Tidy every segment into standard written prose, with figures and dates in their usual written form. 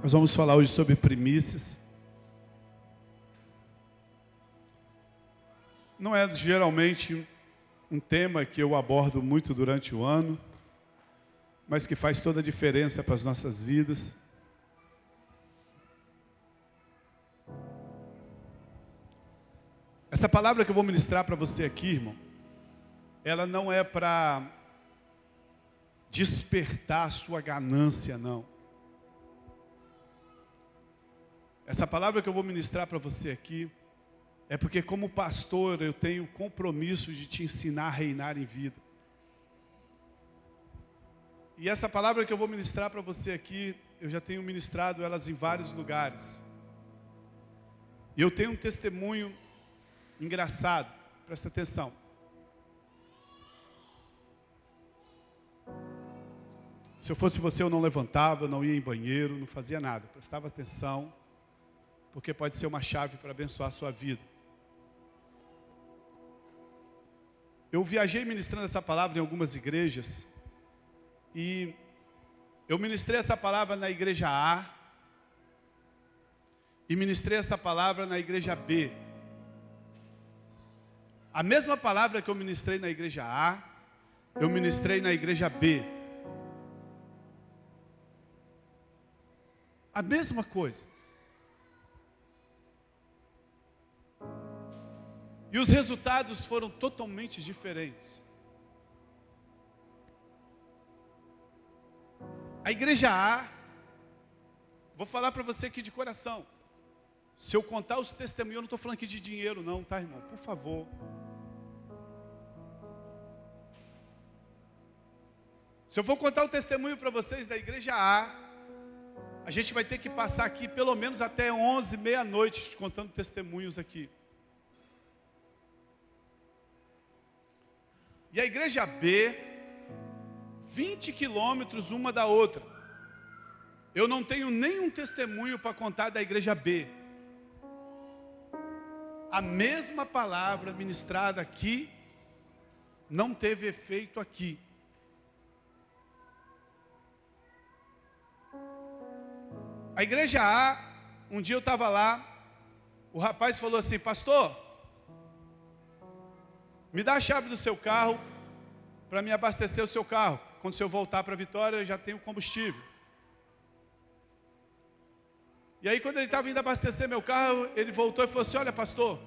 Nós vamos falar hoje sobre primícias. Não é geralmente um tema que eu abordo muito durante o ano, mas que faz toda a diferença para as nossas vidas. Essa palavra que eu vou ministrar para você aqui, irmão, ela não é para despertar a sua ganância, não. Essa palavra que eu vou ministrar para você aqui é porque, como pastor, eu tenho o compromisso de te ensinar a reinar em vida. E essa palavra que eu vou ministrar para você aqui, eu já tenho ministrado elas em vários lugares. E eu tenho um testemunho engraçado, presta atenção. Se eu fosse você, eu não levantava, não ia em banheiro, não fazia nada, prestava atenção, porque pode ser uma chave para abençoar a sua vida. Eu viajei ministrando essa palavra em algumas igrejas, e eu ministrei essa palavra na igreja A, e ministrei essa palavra na igreja B. A mesma palavra que eu ministrei na igreja A, eu ministrei na igreja B. A mesma coisa. E os resultados foram totalmente diferentes. A igreja A, vou falar para você aqui de coração. Se eu contar os testemunhos, eu não estou falando aqui de dinheiro não, tá, irmão? Por favor. Se eu for contar o testemunho para vocês da igreja A gente vai ter que passar aqui pelo menos até 11, meia-noite, contando testemunhos aqui. E a igreja B, 20 quilômetros uma da outra. Eu não tenho nenhum testemunho para contar da igreja B. A mesma palavra ministrada aqui, não teve efeito aqui. A igreja A, um dia eu estava lá, o rapaz falou assim: pastor, me dá a chave do seu carro para me abastecer o seu carro. Quando eu voltar para Vitória, eu já tenho combustível. E aí, quando ele estava indo abastecer meu carro, ele voltou e falou assim: olha, pastor,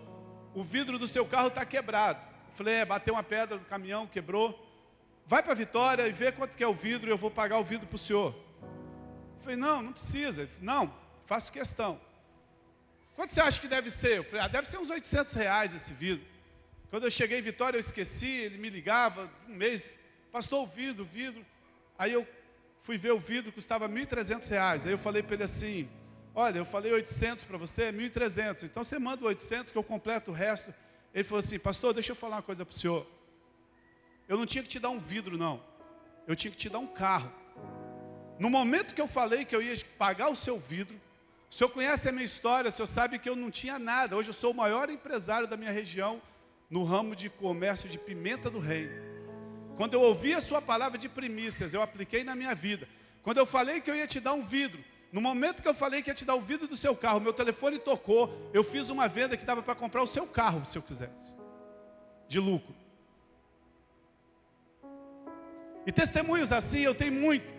o vidro do seu carro está quebrado. Eu falei: bateu uma pedra do caminhão, quebrou. Vai para Vitória e vê quanto que é o vidro e eu vou pagar o vidro para o senhor. Eu falei: não precisa. Ele falou: não, faço questão. Quanto você acha que deve ser? Eu falei: deve ser uns R$800 esse vidro. Quando eu cheguei em Vitória, eu esqueci, ele me ligava, um mês, pastor, o vidro. Aí eu fui ver o vidro, custava R$1.300. Aí eu falei para ele assim: olha, eu falei 800 para você, 1.300. Então você manda o 800 que eu completo o resto. Ele falou assim: pastor, deixa eu falar uma coisa para o senhor. Eu não tinha que te dar um vidro, não. Eu tinha que te dar um carro. No momento que eu falei que eu ia pagar o seu vidro, o senhor conhece a minha história, o senhor sabe que eu não tinha nada. Hoje eu sou o maior empresário da minha região, no ramo de comércio de pimenta do reino. Quando eu ouvi a sua palavra de primícias, eu apliquei na minha vida. Quando eu falei que eu ia te dar um vidro, no momento que eu falei que ia te dar o vidro do seu carro, meu telefone tocou, eu fiz uma venda que dava para comprar o seu carro, se eu quisesse, de lucro. E testemunhos assim eu tenho muito.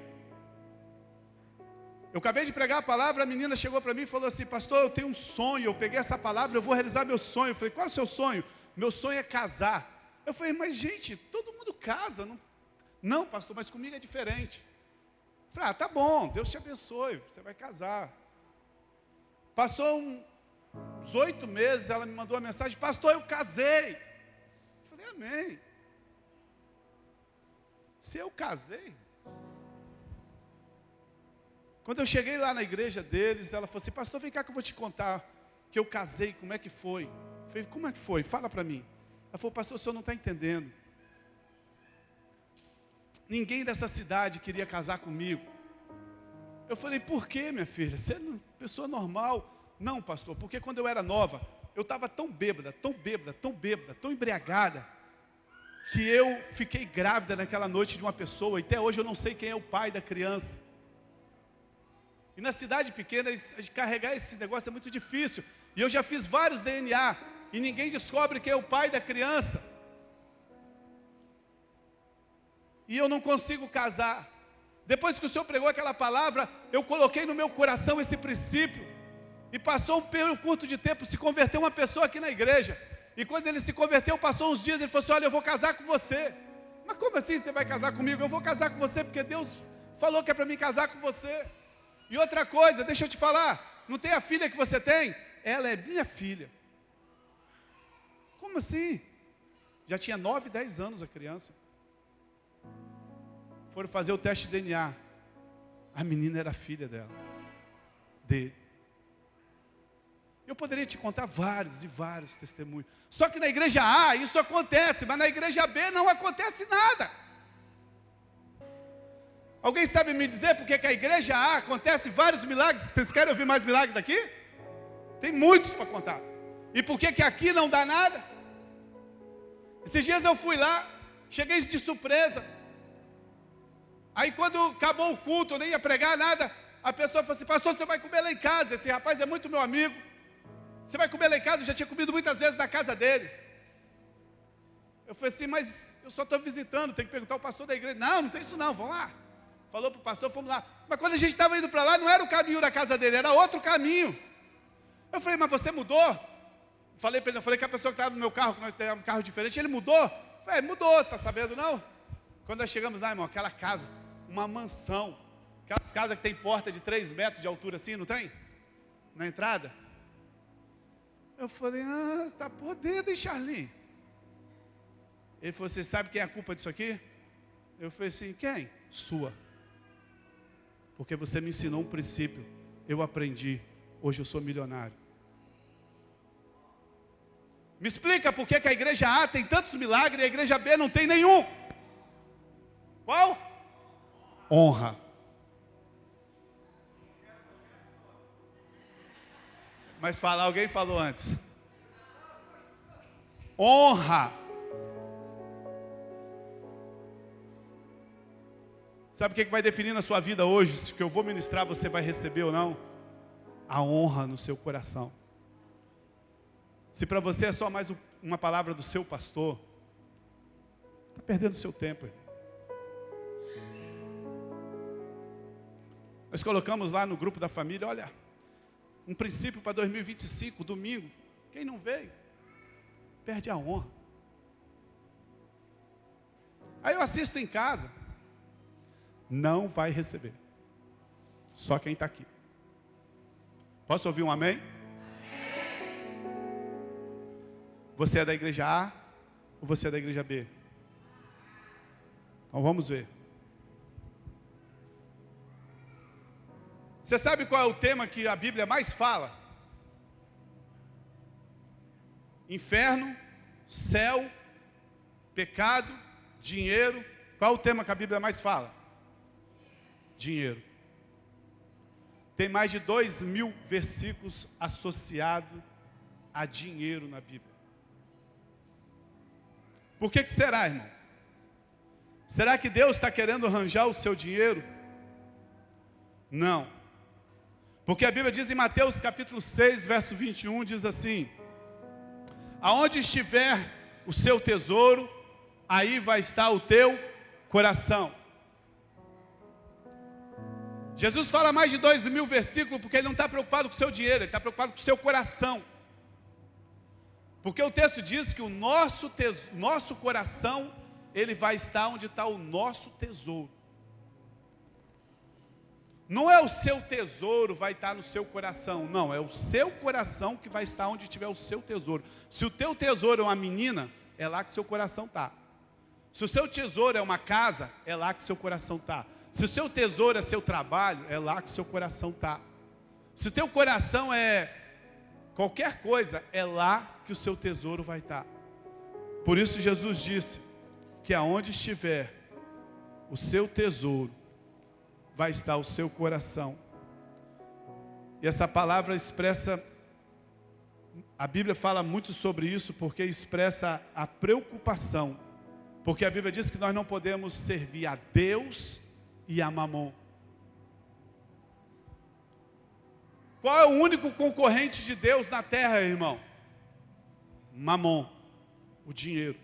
Eu acabei de pregar a palavra, a menina chegou para mim e falou assim: pastor, eu tenho um sonho, eu peguei essa palavra, eu vou realizar meu sonho. Eu falei: qual é o seu sonho? Meu sonho é casar. Eu falei: mas gente, todo mundo casa. Não, pastor, mas comigo é diferente. Eu falei: tá bom, Deus te abençoe, você vai casar. Passou uns 8 meses, ela me mandou uma mensagem: pastor, eu casei. Eu falei: amém. Se eu casei. Quando eu cheguei lá na igreja deles, ela falou assim: pastor, vem cá que eu vou te contar que eu casei, como é que foi? Eu falei: como é que foi? Fala para mim. Ela falou: pastor, o senhor não está entendendo. Ninguém dessa cidade queria casar comigo. Eu falei: por quê, minha filha? Você é uma pessoa normal. Não, pastor, porque quando eu era nova, eu estava tão bêbada, tão embriagada, que eu fiquei grávida naquela noite de uma pessoa, e até hoje eu não sei quem é o pai da criança. E na cidade pequena, de carregar esse negócio é muito difícil. E eu já fiz vários DNA, e ninguém descobre quem é o pai da criança. E eu não consigo casar. Depois que o Senhor pregou aquela palavra, eu coloquei no meu coração esse princípio. E passou um período curto de tempo, se converteu uma pessoa aqui na igreja. E quando ele se converteu, passou uns dias, ele falou assim: olha, eu vou casar com você. Mas como assim você vai casar comigo? Eu vou casar com você porque Deus falou que é para mim casar com você. E outra coisa, deixa eu te falar, não tem a filha que você tem? Ela é minha filha. Como assim? Já tinha 9, 10 anos a criança. Foram fazer o teste de DNA. A menina era filha dele. Eu poderia te contar vários e vários testemunhos. Só que na igreja A isso acontece, mas na igreja B não acontece nada. Alguém sabe me dizer por que a igreja A acontece vários milagres? Vocês querem ouvir mais milagres daqui? Tem muitos para contar. E por que aqui não dá nada? Esses dias eu fui lá, cheguei de surpresa. Aí quando acabou o culto, eu nem ia pregar nada, a pessoa falou assim: pastor, você vai comer lá em casa, esse rapaz é muito meu amigo. Você vai comer lá em casa? Eu já tinha comido muitas vezes na casa dele. Eu falei assim: mas eu só estou visitando, tem que perguntar ao pastor da igreja. Não, não tem isso não, vamos lá. Falou para o pastor, fomos lá. Mas quando a gente estava indo para lá, não era o caminho da casa dele, era outro caminho. Eu falei: mas você mudou? Falei para ele, eu falei que a pessoa que estava no meu carro, que nós temos um carro diferente, ele mudou? Eu falei: mudou, você está sabendo não? Quando nós chegamos lá, irmão, aquela casa, uma mansão, aquelas casas que tem porta de 3 metros de altura assim, não tem? Na entrada. Eu falei: está podendo, hein, Charlinho? Ele falou: você sabe quem é a culpa disso aqui? Eu falei assim: quem? Sua. Porque você me ensinou um princípio, eu aprendi, hoje eu sou milionário. Me explica por que a igreja A tem tantos milagres e a igreja B não tem nenhum. Qual? Honra. Mas alguém falou antes. Honra. Sabe o que vai definir na sua vida hoje? Se o que eu vou ministrar você vai receber ou não? A honra no seu coração. Se para você é só mais uma palavra do seu pastor, está perdendo seu tempo. Nós colocamos lá no grupo da família, olha, um princípio para 2025, domingo. Quem não veio, perde a honra. Aí eu assisto em casa, não vai receber. Só quem está aqui. Posso ouvir um amém? Você é da igreja A ou você é da igreja B? Então vamos ver. Você sabe qual é o tema que a Bíblia mais fala? Inferno, céu, pecado, dinheiro. Qual é o tema que a Bíblia mais fala? Dinheiro. Tem mais de 2.000 versículos associados a dinheiro na Bíblia. Por que será, irmão? Será que Deus está querendo arranjar o seu dinheiro? Não. Porque a Bíblia diz em Mateus capítulo 6, verso 21, diz assim: aonde estiver o seu tesouro, aí vai estar o teu coração. Jesus fala mais de 2.000 versículos, porque ele não está preocupado com o seu dinheiro, ele está preocupado com o seu coração. Porque o texto diz que o nosso coração, ele vai estar onde está o nosso tesouro. Não é o seu tesouro vai estar no seu coração, não, é o seu coração que vai estar onde tiver o seu tesouro. Se o teu tesouro é uma menina, é lá que o seu coração está. Se o seu tesouro é uma casa, é lá que o seu coração está. Se o seu tesouro é seu trabalho, é lá que o seu coração está. Se o teu coração é qualquer coisa, é lá que o seu tesouro vai estar. Por isso Jesus disse que aonde estiver o seu tesouro, vai estar o seu coração. E essa palavra expressa, a Bíblia fala muito sobre isso, porque expressa a preocupação. Porque a Bíblia diz que nós não podemos servir a Deus e a Mamon. Qual é o único concorrente de Deus na terra, irmão? Mamon, o dinheiro.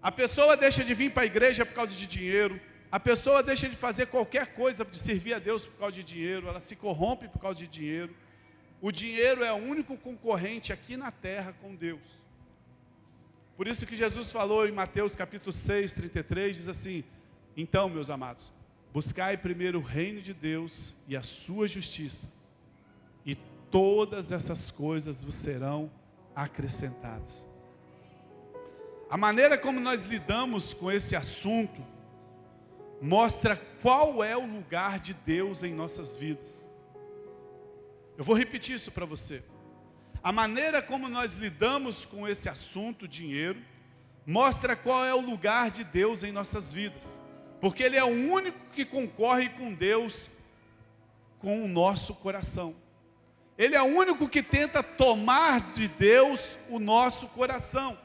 A pessoa deixa de vir para a igreja por causa de dinheiro. A pessoa deixa de fazer qualquer coisa de servir a Deus por causa de dinheiro. Ela se corrompe por causa de dinheiro. O dinheiro é o único concorrente aqui na terra com Deus. Por isso que Jesus falou em Mateus capítulo 6, 33, diz assim: então, meus amados, buscai primeiro o reino de Deus e a sua justiça, e todas essas coisas vos serão acrescentadas. A maneira como nós lidamos com esse assunto mostra qual é o lugar de Deus em nossas vidas. Eu vou repetir isso para você. A maneira como nós lidamos com esse assunto, dinheiro, mostra qual é o lugar de Deus em nossas vidas. Porque Ele é o único que concorre com Deus com o nosso coração. Ele é o único que tenta tomar de Deus o nosso coração.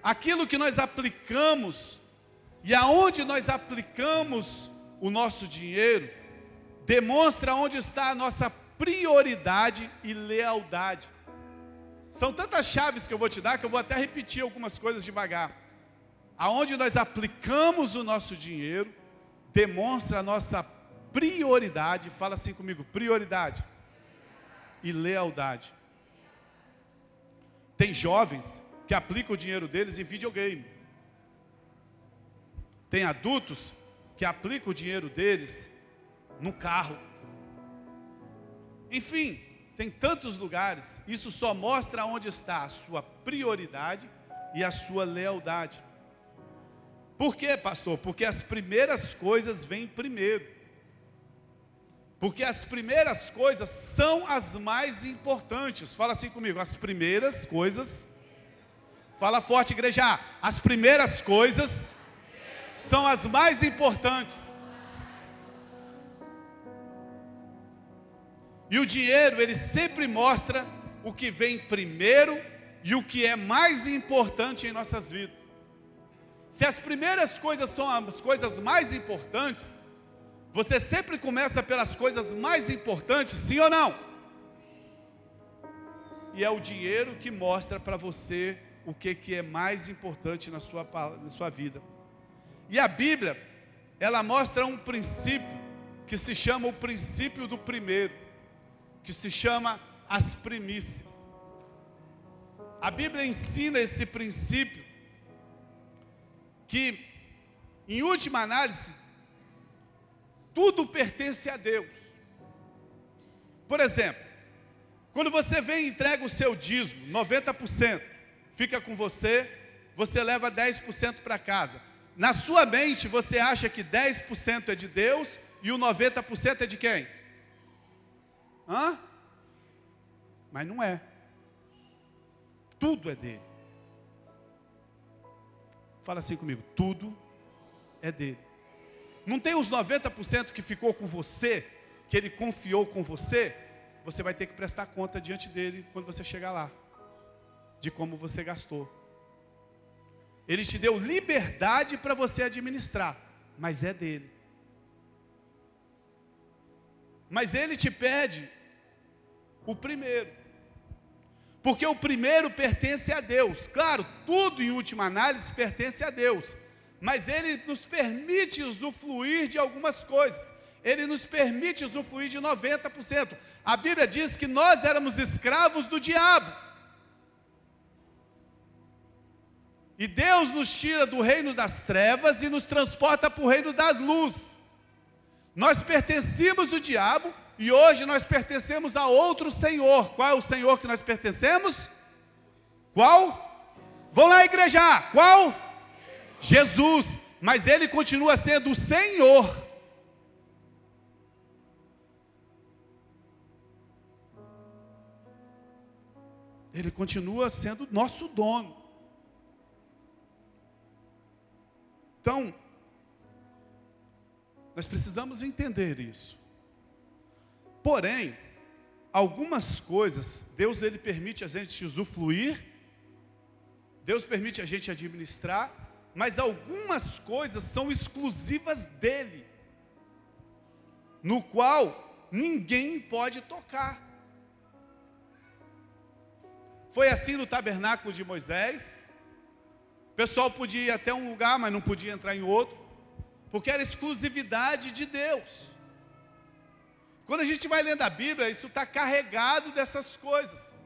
Aquilo que nós aplicamos e aonde nós aplicamos o nosso dinheiro, demonstra onde está a nossa prioridade e lealdade. São tantas chaves que eu vou te dar que eu vou até repetir algumas coisas devagar. Aonde nós aplicamos o nosso dinheiro, demonstra a nossa prioridade. Fala assim comigo: prioridade e lealdade. Tem jovens que aplicam o dinheiro deles em videogame. Tem adultos que aplicam o dinheiro deles no carro. Enfim, tem tantos lugares. Isso só mostra onde está a sua prioridade e a sua lealdade. Por quê, pastor? Porque as primeiras coisas vêm primeiro. Porque as primeiras coisas são as mais importantes. Fala assim comigo: as primeiras coisas. Fala forte, igreja. As primeiras coisas são as mais importantes. E o dinheiro, ele sempre mostra o que vem primeiro e o que é mais importante em nossas vidas. Se as primeiras coisas são as coisas mais importantes, você sempre começa pelas coisas mais importantes, sim ou não? E é o dinheiro que mostra para você o que é mais importante na sua vida. E a Bíblia, ela mostra um princípio que se chama o princípio do primeiro, que se chama as primícias. A Bíblia ensina esse princípio que, em última análise, tudo pertence a Deus. Por exemplo, quando você vem e entrega o seu dízimo, 90%, fica com você, você leva 10% para casa. Na sua mente, você acha que 10% é de Deus e o 90% é de quem? Mas não é. Tudo é dele. Fala assim comigo: tudo é dele. Não tem os 90% que ficou com você, que ele confiou com você. Você vai ter que prestar conta diante dele quando você chegar lá, de como você gastou. Ele te deu liberdade para você administrar, mas é dele. Mas ele te pede o primeiro, porque o primeiro pertence a Deus. Claro, tudo em última análise pertence a Deus, mas ele nos permite usufruir de algumas coisas. Ele nos permite usufruir de 90%. A Bíblia diz que nós éramos escravos do diabo, e Deus nos tira do reino das trevas e nos transporta para o reino da luz. Nós pertencíamos ao diabo e hoje nós pertencemos a outro Senhor. Qual é o Senhor que nós pertencemos? Qual? Vão lá, igreja. Qual? Jesus. Mas Ele continua sendo o Senhor. Ele continua sendo nosso dono. Então, nós precisamos entender isso. Porém, algumas coisas, Deus ele permite a gente usufruir, Deus permite a gente administrar, mas algumas coisas são exclusivas dele, no qual ninguém pode tocar. Foi assim no tabernáculo de Moisés. O pessoal podia ir até um lugar, mas não podia entrar em outro, porque era exclusividade de Deus. Quando a gente vai lendo a Bíblia, isso está carregado dessas coisas.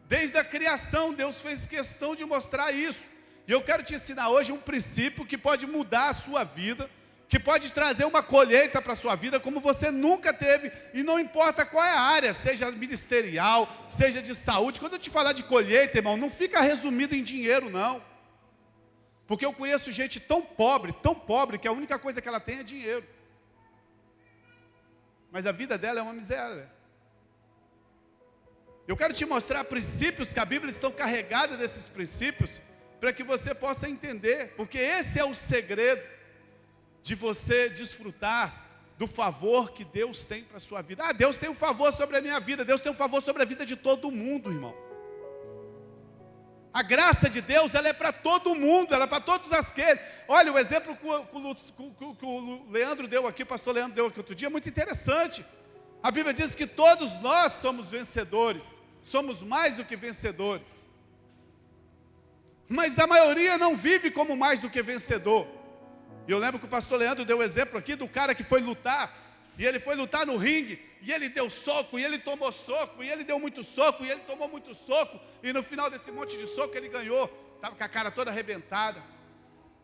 Desde a criação, Deus fez questão de mostrar isso. E eu quero te ensinar hoje um princípio que pode mudar a sua vida, que pode trazer uma colheita para a sua vida como você nunca teve, e não importa qual é a área, seja ministerial, seja de saúde. Quando eu te falar de colheita, irmão, não fica resumido em dinheiro, não. Porque eu conheço gente tão pobre, que a única coisa que ela tem é dinheiro. Mas a vida dela é uma miséria. Eu quero te mostrar princípios que a Bíblia estão carregados desses princípios, para que você possa entender, porque esse é o segredo de você desfrutar do favor que Deus tem para a sua vida. Ah, Deus tem um favor sobre a minha vida, Deus tem um favor sobre a vida de todo mundo, irmão. A graça de Deus, ela é para todo mundo, ela é para todos aqueles. Olha, o exemplo que o Leandro deu aqui, o pastor Leandro deu aqui outro dia, é muito interessante. A Bíblia diz que todos nós somos vencedores, somos mais do que vencedores. Mas a maioria não vive como mais do que vencedor. E eu lembro que o pastor Leandro deu o exemplo aqui do cara que foi lutar, e ele foi lutar no ringue, e ele deu soco, e ele tomou soco, e ele deu muito soco, e ele tomou muito soco, e no final desse monte de soco ele ganhou, estava com a cara toda arrebentada,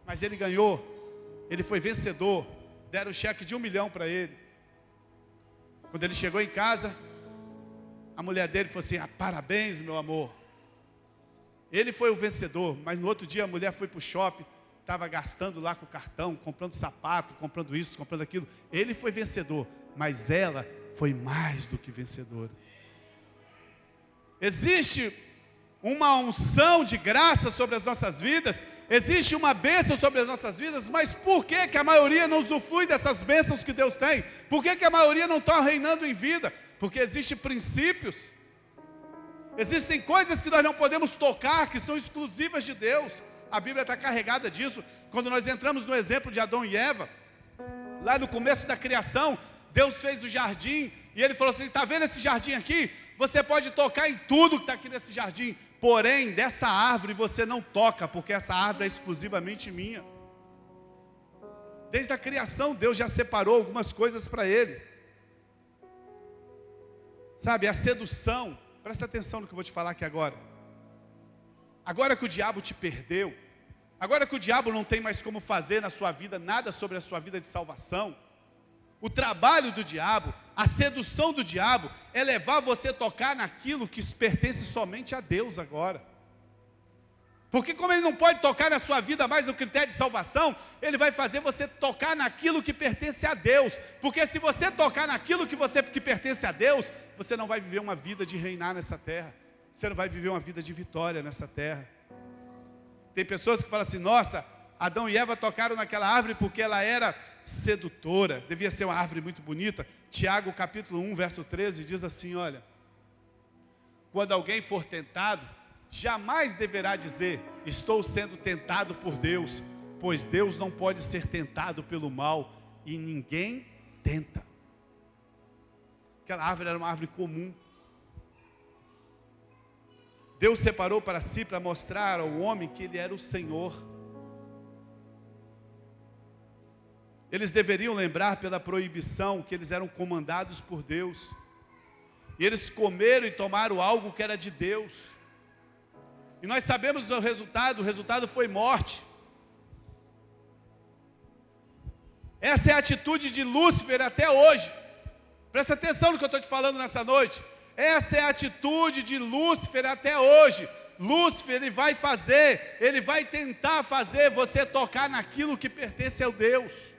mas ele ganhou, ele foi vencedor, deram um cheque de 1 milhão para ele. Quando ele chegou em casa, a mulher dele falou assim: parabéns, meu amor. Ele foi o vencedor, mas no outro dia a mulher foi para o shopping, estava gastando lá com o cartão, comprando sapato, comprando isso, comprando aquilo. Ele foi vencedor, mas ela foi mais do que vencedora. Existe uma unção de graça sobre as nossas vidas, existe uma bênção sobre as nossas vidas, mas por que a maioria não usufrui dessas bênçãos que Deus tem? Por que a maioria não está reinando em vida? Porque existem princípios, existem coisas que nós não podemos tocar, que são exclusivas de Deus. A Bíblia está carregada disso. Quando nós entramos no exemplo de Adão e Eva, lá no começo da criação, Deus fez o jardim, e Ele falou assim: está vendo esse jardim aqui? Você pode tocar em tudo que está aqui nesse jardim, porém, dessa árvore você não toca, porque essa árvore é exclusivamente minha. Desde a criação, Deus já separou algumas coisas para Ele. Sabe, a sedução, presta atenção no que eu vou te falar aqui agora. Agora que o diabo te perdeu, agora que o diabo não tem mais como fazer na sua vida nada sobre a sua vida de salvação, o trabalho do diabo, a sedução do diabo é levar você a tocar naquilo que pertence somente a Deus agora. Porque como ele não pode tocar na sua vida mais no critério de salvação, ele vai fazer você tocar naquilo que pertence a Deus. Porque se você tocar naquilo que pertence a Deus, você não vai viver uma vida de reinar nessa terra. Você não vai viver uma vida de vitória nessa terra. Tem pessoas que falam assim: nossa, Adão e Eva tocaram naquela árvore porque ela era sedutora, devia ser uma árvore muito bonita. Tiago capítulo 1, verso 13 diz assim: olha, quando alguém for tentado, jamais deverá dizer: estou sendo tentado por Deus, pois Deus não pode ser tentado pelo mal, e ninguém tenta. Aquela árvore era uma árvore comum. Deus separou para si, para mostrar ao homem que Ele era o Senhor. Eles deveriam lembrar pela proibição que eles eram comandados por Deus. E eles comeram e tomaram algo que era de Deus. E nós sabemos o resultado foi morte. Essa é a atitude de Lúcifer até hoje. Presta atenção no que eu estou te falando nessa noite. Essa é a atitude de Lúcifer até hoje. Lúcifer, ele vai tentar fazer você tocar naquilo que pertence ao Deus.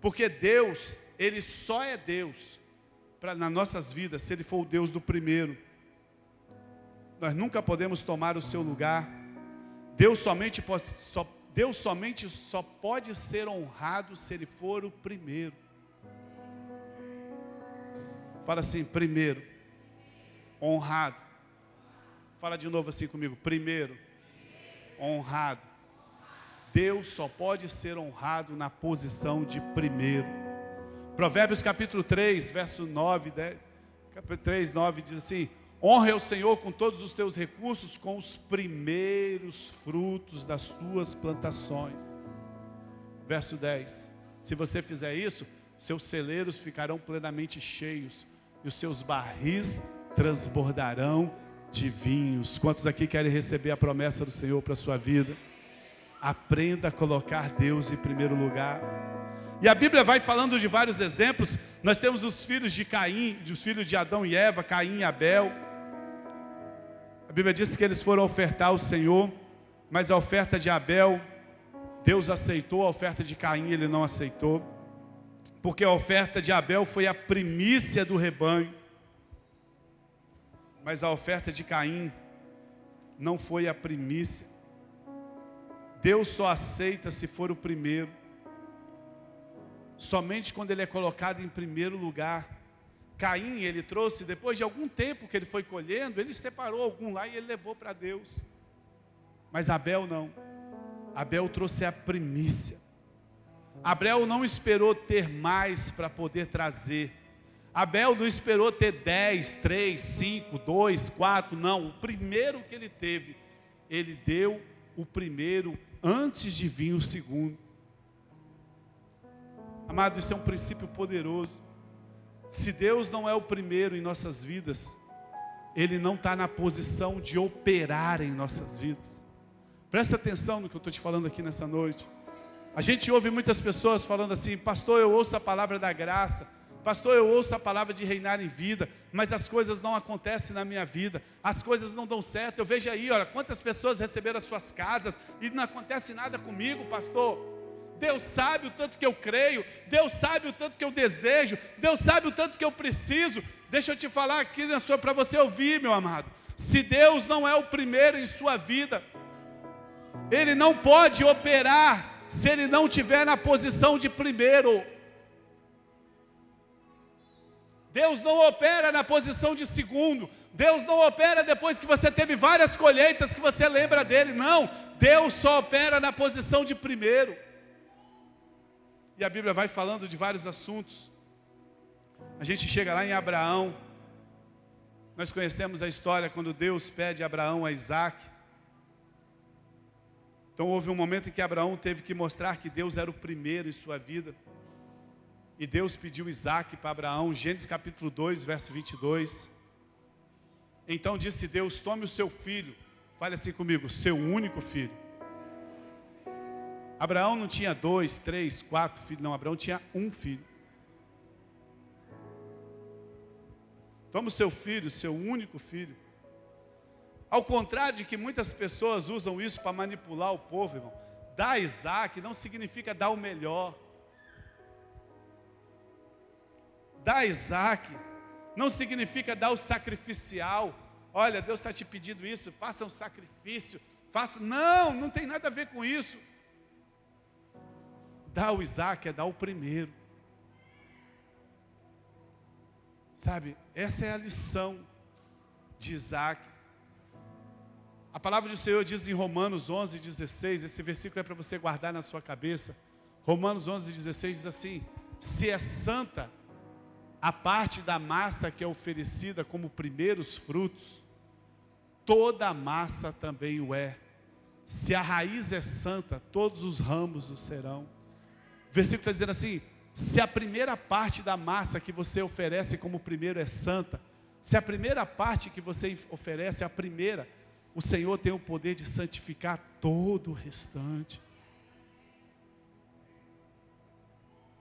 Porque Deus, Ele só é Deus nas nossas vidas, se Ele for o Deus do primeiro. Nós nunca podemos tomar o seu lugar. Deus somente só pode ser honrado se Ele for o primeiro. Fala assim: primeiro. Honrado. Fala de novo assim comigo: primeiro. Honrado. Deus só pode ser honrado na posição de primeiro. Provérbios capítulo 3, verso 9, 10, capítulo 3, 9 diz assim: honre ao Senhor com todos os teus recursos, com os primeiros frutos das tuas plantações. Verso 10, se você fizer isso, seus celeiros ficarão plenamente cheios, e os seus barris transbordarão de vinhos. Quantos aqui querem receber a promessa do Senhor para a sua vida? Aprenda a colocar Deus em primeiro lugar. E a Bíblia vai falando de vários exemplos. Nós temos os filhos de Caim, os filhos de Adão e Eva, Caim e Abel. A Bíblia diz que eles foram ofertar ao Senhor, mas a oferta de Abel, Deus aceitou, a oferta de Caim ele não aceitou, porque a oferta de Abel foi a primícia do rebanho, mas a oferta de Caim não foi a primícia. Deus só aceita se for o primeiro, somente quando ele é colocado em primeiro lugar. Caim, ele trouxe, depois de algum tempo que ele foi colhendo, ele separou algum lá e ele levou para Deus. Mas Abel não. Abel trouxe a primícia. Abel não esperou ter mais para poder trazer. Abel não esperou ter 10, 3, 5, 2, 4, não. O primeiro que ele teve, ele deu o primeiro antes de vir o segundo. Amado, isso é um princípio poderoso. Se Deus não é o primeiro em nossas vidas, Ele não está na posição de operar em nossas vidas. Presta atenção no que eu estou te falando aqui nessa noite. A gente ouve muitas pessoas falando assim: pastor, eu ouço a palavra da graça, pastor, eu ouço a palavra de reinar em vida, mas as coisas não acontecem na minha vida, as coisas não dão certo. Eu vejo aí, olha, quantas pessoas receberam as suas casas e não acontece nada comigo, pastor. Deus sabe o tanto que eu creio, Deus sabe o tanto que eu desejo, Deus sabe o tanto que eu preciso. Deixa eu te falar aqui para você ouvir, meu amado. Se Deus não é o primeiro em sua vida, Ele não pode operar se Ele não estiver na posição de primeiro. Deus não opera na posição de segundo. Deus não opera depois que você teve várias colheitas que você lembra dele. Não, Deus só opera na posição de primeiro. E a Bíblia vai falando de vários assuntos. A gente chega lá em Abraão. Nós conhecemos a história quando Deus pede a Abraão a Isaac. Então houve um momento em que Abraão teve que mostrar que Deus era o primeiro em sua vida. E Deus pediu Isaac para Abraão, Gênesis capítulo 2, verso 22. Então disse Deus: tome o seu filho, fale assim comigo, seu único filho. Abraão não tinha 2, 3, 4 filhos, não, Abraão tinha um filho. Toma o seu filho, seu único filho. Ao contrário de que muitas pessoas usam isso para manipular o povo, irmão, dar Isaac não significa dar o melhor. Dar Isaac não significa dar o sacrificial. Olha, Deus está te pedindo isso, faça um sacrifício, faça. Não, não tem nada a ver com isso. Dar o Isaac é dar o primeiro. Sabe, essa é a lição de Isaac. A palavra do Senhor diz em Romanos 11, 16, esse versículo é para você guardar na sua cabeça. Romanos 11, 16 diz assim: se é santa a parte da massa que é oferecida como primeiros frutos, toda a massa também o é. Se a raiz é santa, todos os ramos o serão. O versículo está dizendo assim: se a primeira parte da massa que você oferece como primeiro é santa, se a primeira parte que você oferece, a primeira, o Senhor tem o poder de santificar todo o restante.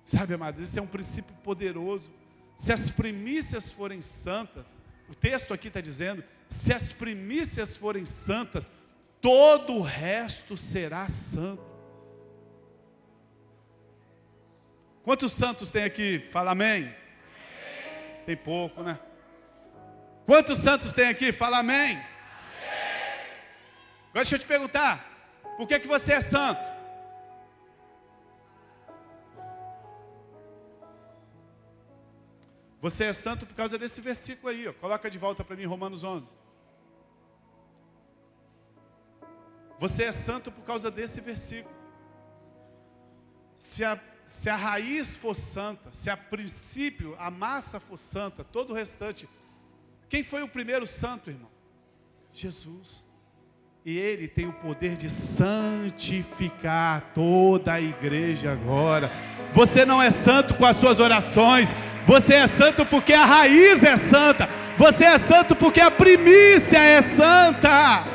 Sabe, amados, isso é um princípio poderoso. Se as primícias forem santas, o texto aqui está dizendo, se as primícias forem santas, todo o resto será santo. Quantos santos tem aqui? Fala amém. Amém. Tem pouco, né? Quantos santos tem aqui? Fala amém. Amém. Agora deixa eu te perguntar, por que você é santo? Você é santo por causa desse versículo aí, ó. Coloca de volta para mim, Romanos 11. Você é santo por causa desse versículo. Se a se a raiz for santa, se a princípio a massa for santa, todo o restante. Quem foi o primeiro santo, irmão? Jesus. E Ele tem o poder de santificar toda a igreja agora. Você não é santo com as suas orações. Você é santo porque a raiz é santa. Você é santo porque a primícia é santa.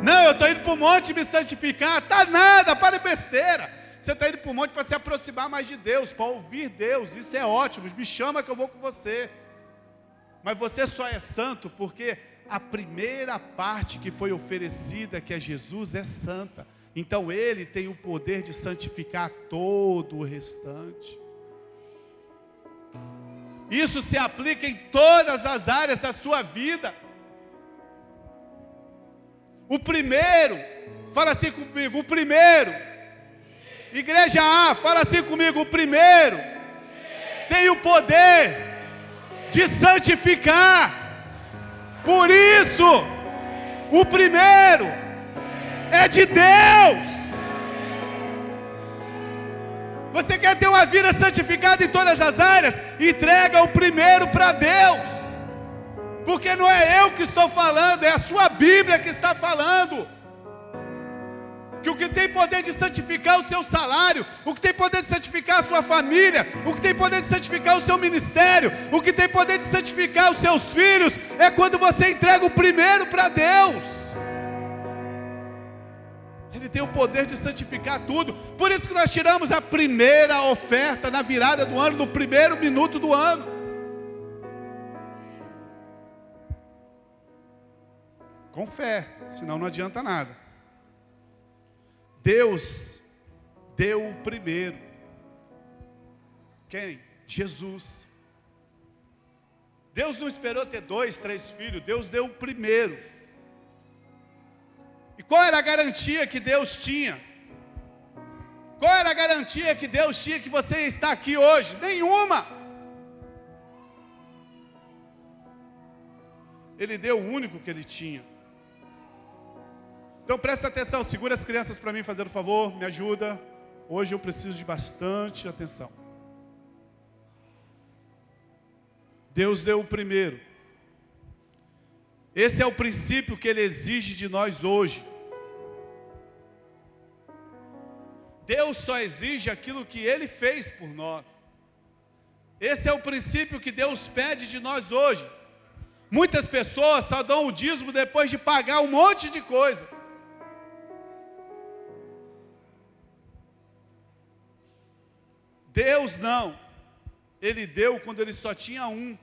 Não, eu estou indo para o monte me santificar. Tá nada, para de besteira. Você está indo para o monte para se aproximar mais de Deus, para ouvir Deus. Isso é ótimo, me chama que eu vou com você. Mas você só é santo porque a primeira parte que foi oferecida, que é Jesus, é santa. Então Ele tem o poder de santificar todo o restante. Isso se aplica em todas as áreas da sua vida. O primeiro, fala assim comigo, o primeiro. Igreja A, fala assim comigo, o primeiro tem o poder de santificar. Por isso, o primeiro é de Deus. Você quer ter uma vida santificada em todas as áreas? Entrega o primeiro para Deus. Porque não é eu que estou falando, é a sua Bíblia que está falando. Que o que tem poder de santificar o seu salário, o que tem poder de santificar a sua família, o que tem poder de santificar o seu ministério, o que tem poder de santificar os seus filhos, é quando você entrega o primeiro para Deus. Ele tem o poder de santificar tudo. Por isso que nós tiramos a primeira oferta na virada do ano, no primeiro minuto do ano. Com fé, senão não adianta nada. Deus deu o primeiro. Quem? Jesus. Deus não esperou ter 2, 3 filhos. Deus deu o primeiro. E qual era a garantia que Deus tinha? Qual era a garantia que Deus tinha que você está aqui hoje? Nenhuma. Ele deu o único que Ele tinha. Então presta atenção, segura as crianças para mim, fazer um favor, me ajuda. Hoje eu preciso de bastante atenção. Deus deu o primeiro. Esse é o princípio que Ele exige de nós hoje. Deus só exige aquilo que Ele fez por nós. Esse é o princípio que Deus pede de nós hoje. Muitas pessoas só dão o dízimo depois de pagar um monte de coisa. Deus não, Ele deu quando Ele só tinha um.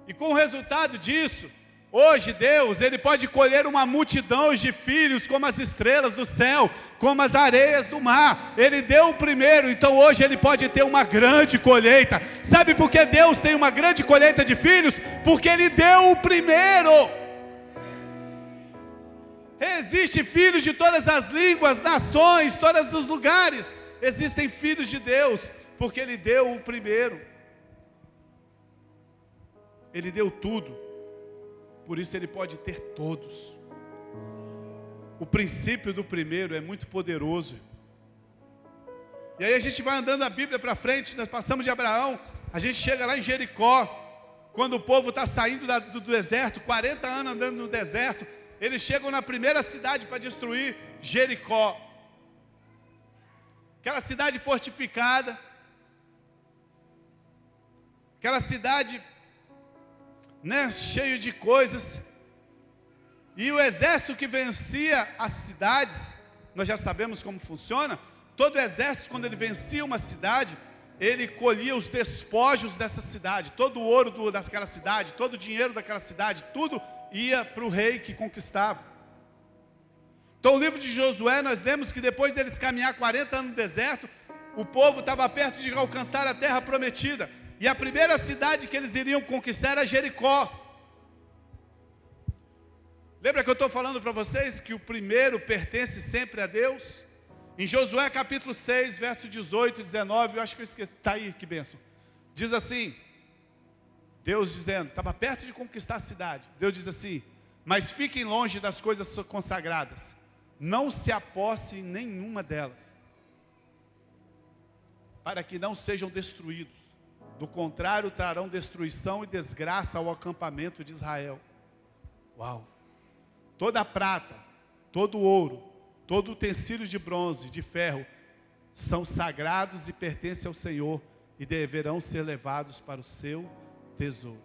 E com o resultado disso, hoje Deus, Ele pode colher uma multidão de filhos como as estrelas do céu, como as areias do mar. Ele deu o primeiro, então hoje Ele pode ter uma grande colheita. Sabe por que Deus tem uma grande colheita de filhos? Porque Ele deu o primeiro. Existem filhos de todas as línguas, nações, todos os lugares. Existem filhos de Deus, porque Ele deu o primeiro. Ele deu tudo, por isso Ele pode ter todos. O princípio do primeiro é muito poderoso. E aí a gente vai andando a Bíblia para frente, nós passamos de Abraão, a gente chega lá em Jericó, quando o povo está saindo do deserto, 40 anos andando no deserto, eles chegam na primeira cidade para destruir, Jericó. Aquela cidade fortificada, aquela cidade, cheio de coisas, e o exército que vencia as cidades, nós já sabemos como funciona. Todo exército, quando ele vencia uma cidade, ele colhia os despojos dessa cidade, todo o ouro daquela cidade, todo o dinheiro daquela cidade, tudo ia para o rei que conquistava. Então, o livro de Josué, nós lemos que depois deles caminhar 40 anos no deserto, o povo estava perto de alcançar a terra prometida. E a primeira cidade que eles iriam conquistar era Jericó. Lembra que eu estou falando para vocês que o primeiro pertence sempre a Deus? Em Josué capítulo 6, verso 18 e 19, eu acho que eu esqueci, está aí, que bênção. Diz assim, Deus dizendo, estava perto de conquistar a cidade. Deus diz assim, mas fiquem longe das coisas consagradas. não se aposse em nenhuma delas, para que não sejam destruídos. Do contrário, trarão destruição e desgraça ao acampamento de Israel. Uau! Toda a prata, todo o ouro, todo utensílio de bronze, de ferro, são sagrados e pertencem ao Senhor, e deverão ser levados para o seu tesouro.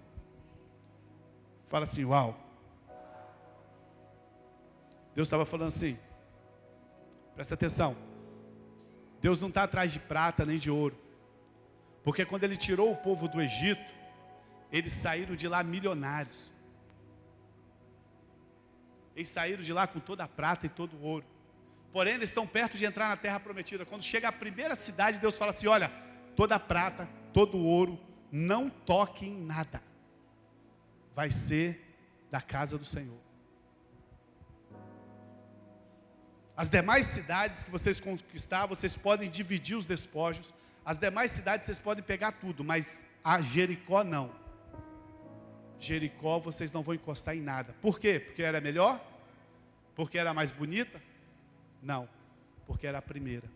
Fala assim, uau! Deus estava falando assim, presta atenção, Deus não está atrás de prata nem de ouro, porque quando Ele tirou o povo do Egito, eles saíram de lá milionários, eles saíram de lá com toda a prata e todo o ouro, porém eles estão perto de entrar na terra prometida. Quando chega a primeira cidade, Deus fala assim, olha, toda a prata, todo o ouro, não toque em nada, vai ser da casa do Senhor. As demais cidades que vocês conquistar, vocês podem dividir os despojos. As demais cidades vocês podem pegar tudo, mas a Jericó não. Jericó vocês não vão encostar em nada. Por quê? Porque era melhor? Porque era mais bonita? Não, porque era a primeira.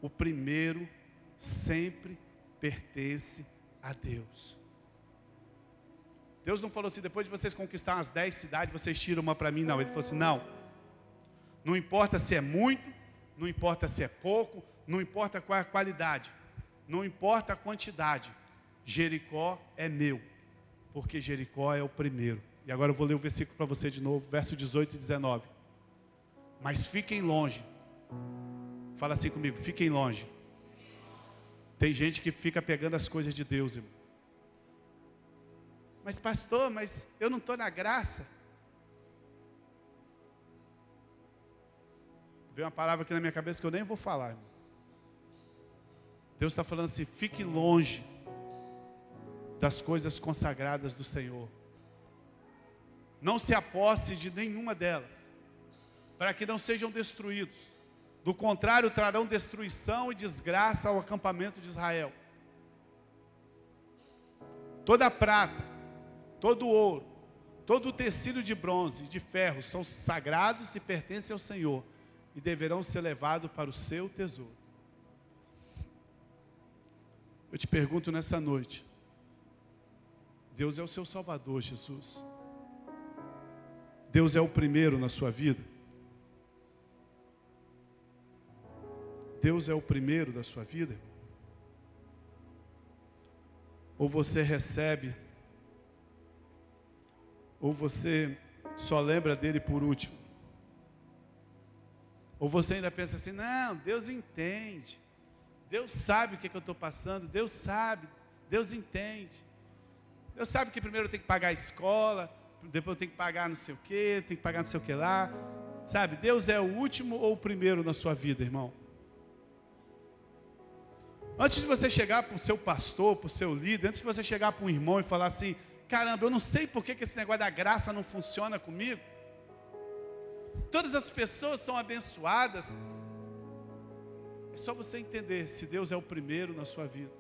O primeiro sempre pertence a Deus. Deus não falou assim, depois de vocês conquistar umas 10 cidades, vocês tiram uma para mim, não. Ele falou assim, não importa se é muito, não importa se é pouco, não importa qual é a qualidade, não importa a quantidade, Jericó é meu, porque Jericó é o primeiro. E agora eu vou ler o versículo para você de novo, verso 18 e 19. Mas fiquem longe, fala assim comigo, fiquem longe. Tem gente que fica pegando as coisas de Deus, irmão. Mas pastor, mas eu não estou na graça. Veio uma palavra aqui na minha cabeça que eu nem vou falar, irmão. Deus está falando assim, fique longe das coisas consagradas do Senhor. Não se aposse de nenhuma delas, para que não sejam destruídos. Do contrário, trarão destruição e desgraça ao acampamento de Israel. Toda a prata, todo o ouro, todo o tecido de bronze e de ferro são sagrados e pertencem ao Senhor, e deverão ser levados para o seu tesouro. Eu te pergunto nessa noite, Deus é o seu Salvador, Jesus? Deus é o primeiro na sua vida? Deus é o primeiro da sua vida? Ou você recebe, ou você só lembra dele por último? Ou você ainda pensa assim, não, Deus entende, Deus sabe o que eu estou passando, Deus sabe, Deus entende, Deus sabe que primeiro eu tenho que pagar a escola, depois eu tenho que pagar não sei o que, tenho que pagar não sei o que lá, sabe? Deus é o último ou o primeiro na sua vida, irmão? Antes de você chegar para o seu pastor, para o seu líder, antes de você chegar para um irmão e falar assim, caramba, eu não sei por que esse negócio da graça não funciona comigo. Todas as pessoas são abençoadas. É só você entender se Deus é o primeiro na sua vida.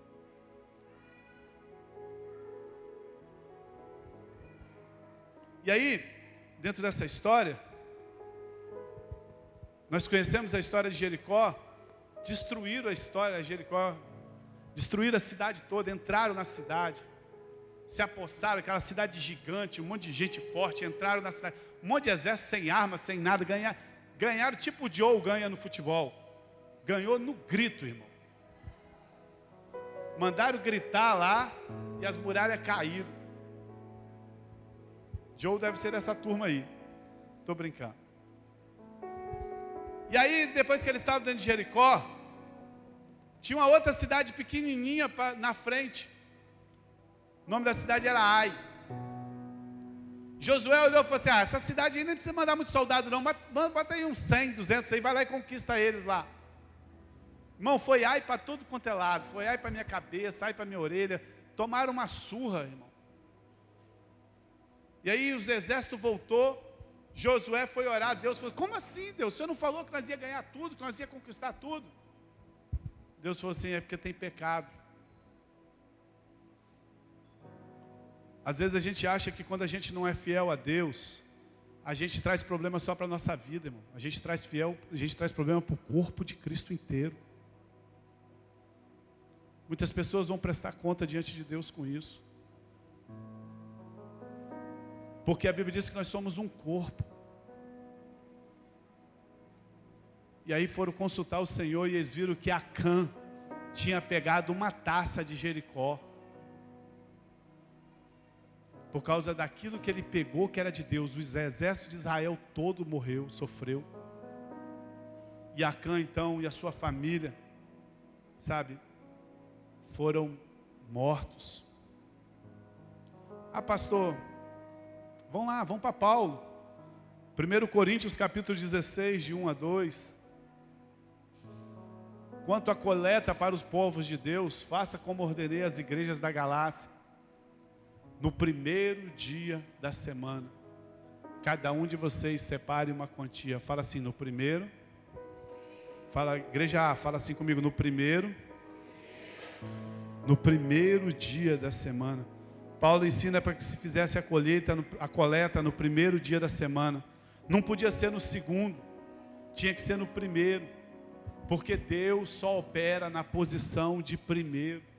E aí, dentro dessa história, nós conhecemos a história de Jericó. Destruíram a história de Jericó, destruíram a cidade toda, entraram na cidade, se apossaram, aquela cidade gigante, um monte de gente forte, entraram na cidade, um monte de exército sem armas, sem nada, ganharam tipo o Joe ganha no futebol, ganhou no grito, irmão. Mandaram gritar lá e as muralhas caíram. Joe deve ser dessa turma aí, estou brincando. E aí, depois que eles estavam dentro de Jericó, tinha uma outra cidade pequenininha na frente. O nome da cidade era Ai. Josué olhou e falou assim, essa cidade aí nem precisa mandar muito soldado não, bota aí uns 100, 200 aí, vai lá e conquista eles lá. Irmão, foi Ai para tudo quanto é lado, foi Ai para minha cabeça, Ai para minha orelha, tomaram uma surra, irmão. E aí os exércitos voltou, Josué foi orar a Deus, falou, como assim Deus, o Senhor não falou que nós ia ganhar tudo, que nós ia conquistar tudo? Deus falou assim, é porque tem pecado. Às vezes a gente acha que quando a gente não é fiel a Deus, a gente traz problema só para a nossa vida, irmão. A gente traz problema para o corpo de Cristo inteiro. Muitas pessoas vão prestar conta diante de Deus com isso. Porque a Bíblia diz que nós somos um corpo. E aí foram consultar o Senhor e eles viram que Acã tinha pegado uma taça de Jericó. Por causa daquilo que ele pegou que era de Deus. O exército de Israel todo morreu, sofreu. E Acã então e a sua família, sabe, foram mortos. Ah, pastor, vamos lá, vamos para Paulo. 1 Coríntios capítulo 16, de 1 a 2. Quanto à coleta para os povos de Deus, faça como ordenei às igrejas da Galácia. No primeiro dia da semana, cada um de vocês separe uma quantia. Fala assim, no primeiro. Fala, igreja A, fala assim comigo, no primeiro dia da semana. Paulo ensina para que se fizesse a coleta no primeiro dia da semana. Não podia ser no segundo, tinha que ser no primeiro, porque Deus só opera na posição de primeiro.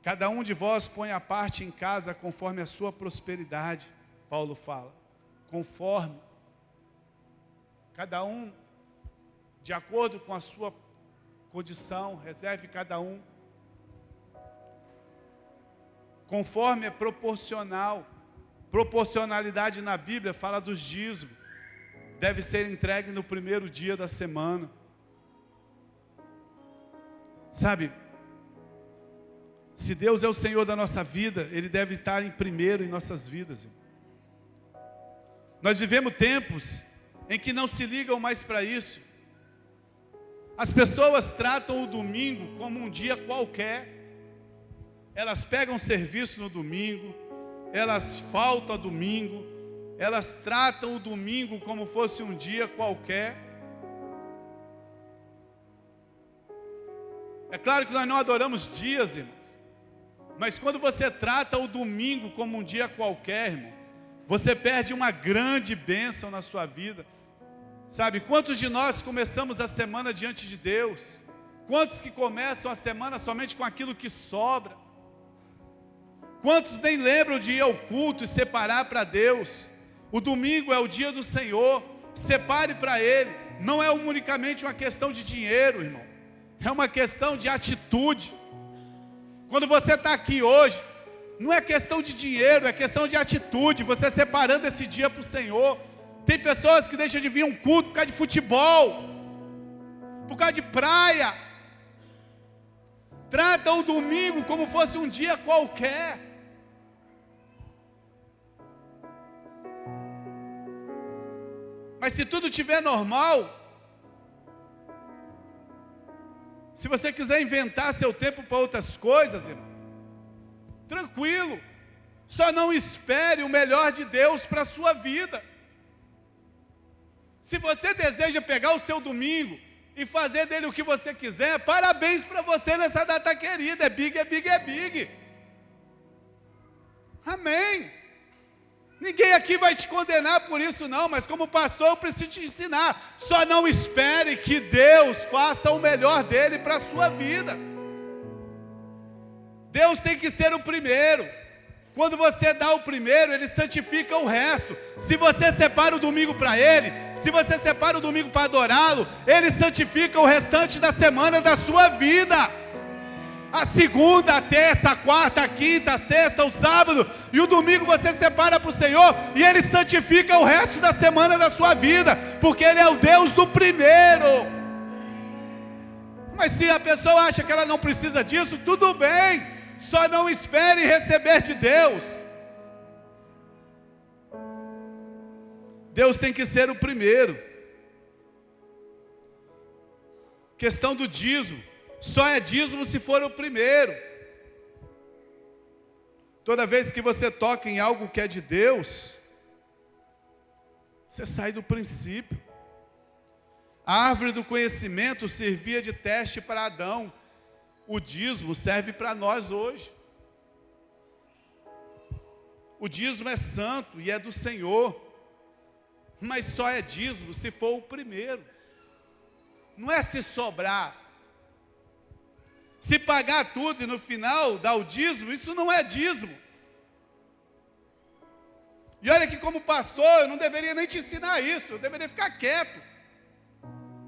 Cada um de vós põe a parte em casa conforme a sua prosperidade, Paulo fala. Conforme. Cada um, de acordo com a sua condição, reserve cada um. Conforme é proporcional. Proporcionalidade na Bíblia fala dos dízimos. Deve ser entregue no primeiro dia da semana. Sabe, se Deus é o Senhor da nossa vida, Ele deve estar em primeiro em nossas vidas. Nós vivemos tempos em que não se ligam mais para isso. As pessoas tratam o domingo como um dia qualquer. Elas pegam serviço no domingo, elas faltam a domingo, elas tratam o domingo como fosse um dia qualquer. É claro que nós não adoramos dias, irmãos. Mas quando você trata o domingo como um dia qualquer, irmão, você perde uma grande bênção na sua vida. Sabe, quantos de nós começamos a semana diante de Deus? Quantos que começam a semana somente com aquilo que sobra? Quantos nem lembram de ir ao culto e separar para Deus? O domingo é o dia do Senhor, separe para Ele. Não é unicamente uma questão de dinheiro, irmão. É uma questão de atitude. Quando você está aqui hoje, não é questão de dinheiro, é questão de atitude. Você separando esse dia para o Senhor. Tem pessoas que deixam de vir um culto por causa de futebol, por causa de praia. Tratam o domingo como fosse um dia qualquer. Mas se tudo estiver normal, se você quiser inventar seu tempo para outras coisas, irmão, tranquilo. Só não espere o melhor de Deus para a sua vida. Se você deseja pegar o seu domingo e fazer dele o que você quiser, parabéns para você nessa data querida. É big, é big, é big. Amém. Ninguém aqui vai te condenar por isso não, mas como pastor eu preciso te ensinar. Só não espere que Deus faça o melhor dele para a sua vida. Deus tem que ser o primeiro. Quando você dá o primeiro, Ele santifica o resto. Se você separa o domingo para Ele, se você separa o domingo para adorá-lo, Ele santifica o restante da semana da sua vida. A segunda, a terça, a quarta, a quinta, a sexta, o sábado e o domingo você separa para o Senhor e Ele santifica o resto da semana da sua vida, porque Ele é o Deus do primeiro. Mas se a pessoa acha que ela não precisa disso, tudo bem, só não espere receber de Deus. Deus tem que ser o primeiro. Questão do dízimo. Só é dízimo se for o primeiro. Toda vez que você toca em algo que é de Deus, você sai do princípio. A árvore do conhecimento servia de teste para Adão. O dízimo serve para nós hoje. O dízimo é santo e é do Senhor. Mas só é dízimo se for o primeiro. Não é se sobrar. Se pagar tudo e no final dar o dízimo, isso não é dízimo. E olha que como pastor, eu não deveria nem te ensinar isso, eu deveria ficar quieto.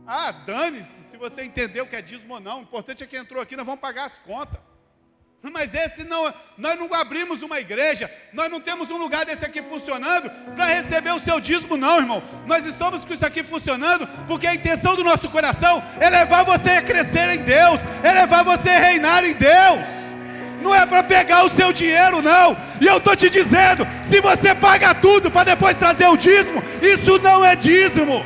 Ah, dane-se se você entendeu o que é dízimo ou não, o importante é que entrou aqui, nós vamos pagar as contas. Mas esse não, nós não abrimos uma igreja, nós não temos um lugar desse aqui funcionando para receber o seu dízimo não, irmão. Nós estamos com isso aqui funcionando porque a intenção do nosso coração é levar você a crescer em Deus, é levar você a reinar em Deus. Não é para pegar o seu dinheiro não. E eu estou te dizendo, se você paga tudo para depois trazer o dízimo, isso não é dízimo.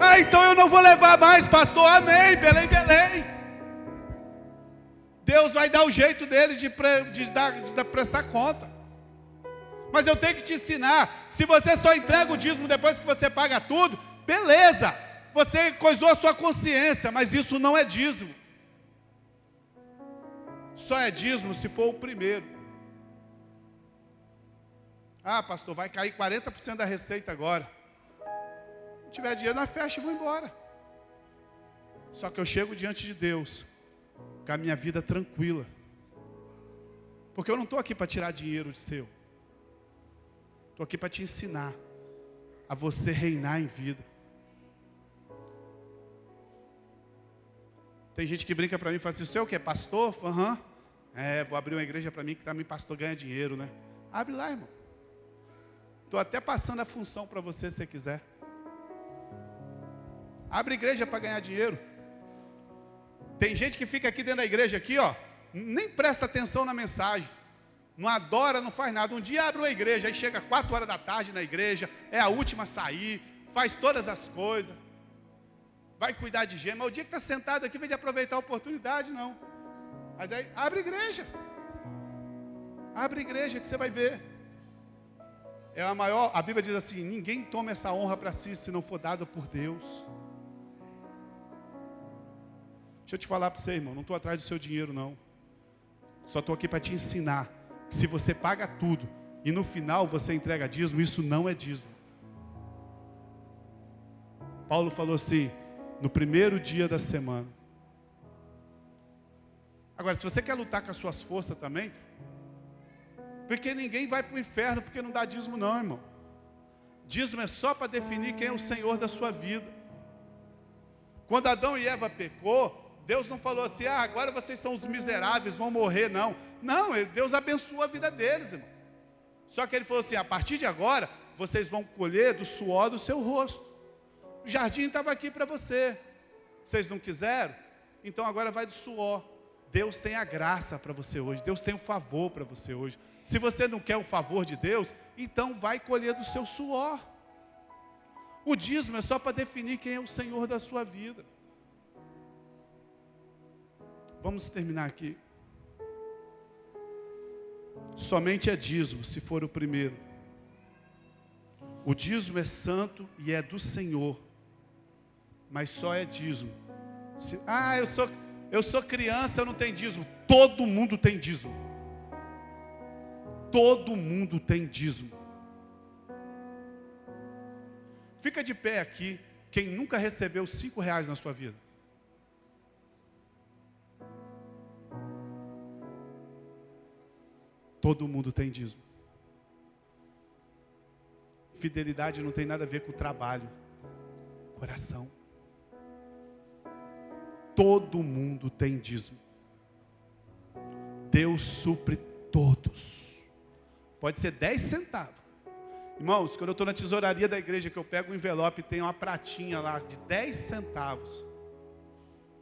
Ah, então eu não vou levar mais, pastor. Amém, Belém, Belém. Deus vai dar o jeito dele de prestar conta. Mas eu tenho que te ensinar. Se você só entrega o dízimo depois que você paga tudo, beleza, você coisou a sua consciência, mas isso não é dízimo. Só é dízimo se for o primeiro. Ah, pastor, vai cair 40% da receita agora. Se não tiver dinheiro, nós fecha e vou embora. Só que eu chego diante de Deus com a minha vida tranquila. Porque eu não estou aqui para tirar dinheiro de seu. Estou aqui para te ensinar a você reinar em vida. Tem gente que brinca para mim e fala assim, o senhor o que é pastor? Aham. Vou abrir uma igreja para mim que também pastor ganha dinheiro, né? Abre lá, irmão. Estou até passando a função para você se você quiser. Abre igreja para ganhar dinheiro. Tem gente que fica aqui dentro da igreja, aqui, ó, nem presta atenção na mensagem. Não adora, não faz nada. Um dia abre uma igreja, aí chega 4 horas da tarde na igreja, é a última a sair, faz todas as coisas. Vai cuidar de gente, mas o dia que está sentado aqui, vem de aproveitar a oportunidade, não. Mas aí, abre igreja. Abre igreja que você vai ver. É a maior, a Bíblia diz assim, ninguém toma essa honra para si se não for dada por Deus. Deixa eu te falar para você, irmão, não estou atrás do seu dinheiro, não. Só estou aqui para te ensinar. Se você paga tudo e no final você entrega dízimo, isso não é dízimo. Paulo falou assim, no primeiro dia da semana. Agora, se você quer lutar com as suas forças também, porque ninguém vai para o inferno porque não dá dízimo não, irmão. Dízimo é só para definir quem é o Senhor da sua vida. Quando Adão e Eva pecou, Deus não falou assim, agora vocês são os miseráveis, vão morrer, não. Não, Deus abençoou a vida deles, irmão. Só que ele falou assim, a partir de agora, vocês vão colher do suor do seu rosto. O jardim estava aqui para você. Vocês não quiseram? Então agora vai do suor. Deus tem a graça para você hoje. Deus tem o favor para você hoje. Se você não quer o favor de Deus, então vai colher do seu suor. O dízimo é só para definir quem é o Senhor da sua vida. Vamos terminar aqui. Somente é dízimo se for o primeiro. O dízimo é santo e é do Senhor. Mas só é dízimo. Eu sou criança, eu não tenho dízimo. Todo mundo tem dízimo. Todo mundo tem dízimo. Fica de pé aqui, quem nunca recebeu R$5 na sua vida. Todo mundo tem dízimo. Fidelidade não tem nada a ver com trabalho, coração. Todo mundo tem dízimo. Deus supre todos. Pode ser 10 centavos. Irmãos, quando eu estou na tesouraria da igreja, que eu pego um envelope e tem uma pratinha lá de 10 centavos,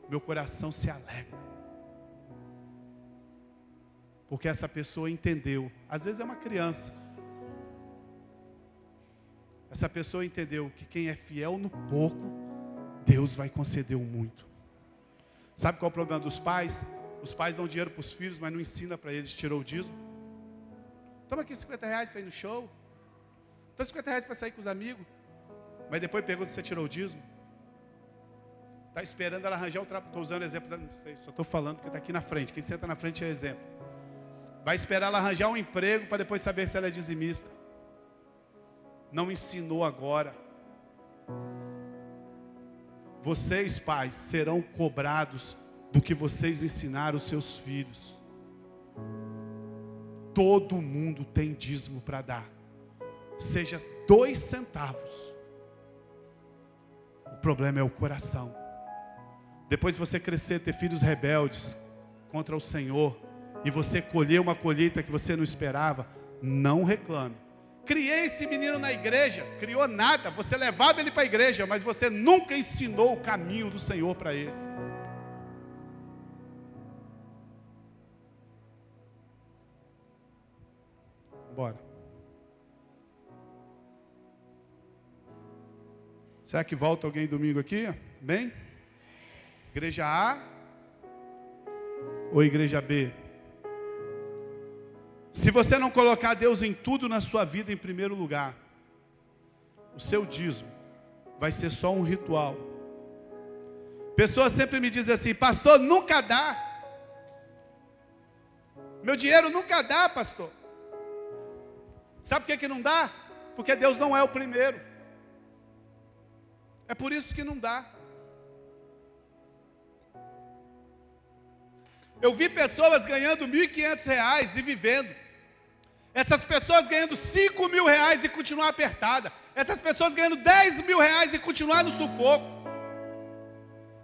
meu coração se alegra. Porque essa pessoa entendeu. Às vezes é uma criança. Essa pessoa entendeu que quem é fiel no pouco, Deus vai conceder o muito. Sabe qual é o problema dos pais? Os pais dão dinheiro para os filhos, mas não ensina para eles, tirou o dízimo. Toma aqui R$50 para ir no show. Toma R$50 para sair com os amigos. Mas depois pergunta se você tirou o dízimo. Está esperando ela arranjar o trabalho. Estou usando exemplo, não sei, só estou falando porque está aqui na frente. Quem senta na frente é exemplo. Vai esperar ela arranjar um emprego para depois saber se ela é dizimista. Não ensinou agora. Vocês, pais, serão cobrados do que vocês ensinaram os seus filhos. Todo mundo tem dízimo para dar. Seja 2 centavos. O problema é o coração. Depois de você crescer, ter filhos rebeldes contra o Senhor, e você colher uma colheita que você não esperava, não reclame. Criei esse menino na igreja, criou nada, você levava ele para a igreja, mas você nunca ensinou o caminho do Senhor para ele. Bora. Será que volta alguém domingo aqui? Bem? Igreja A ou igreja B? Se você não colocar Deus em tudo na sua vida em primeiro lugar, o seu dízimo vai ser só um ritual. Pessoas sempre me dizem assim: pastor, nunca dá. Meu dinheiro nunca dá, pastor. Sabe por que não dá? Porque Deus não é o primeiro. É por isso que não dá. Eu vi pessoas ganhando R$1.500 e vivendo. Essas pessoas ganhando R$5.000 e continuar apertada. Essas pessoas ganhando R$10.000 e continuar no sufoco.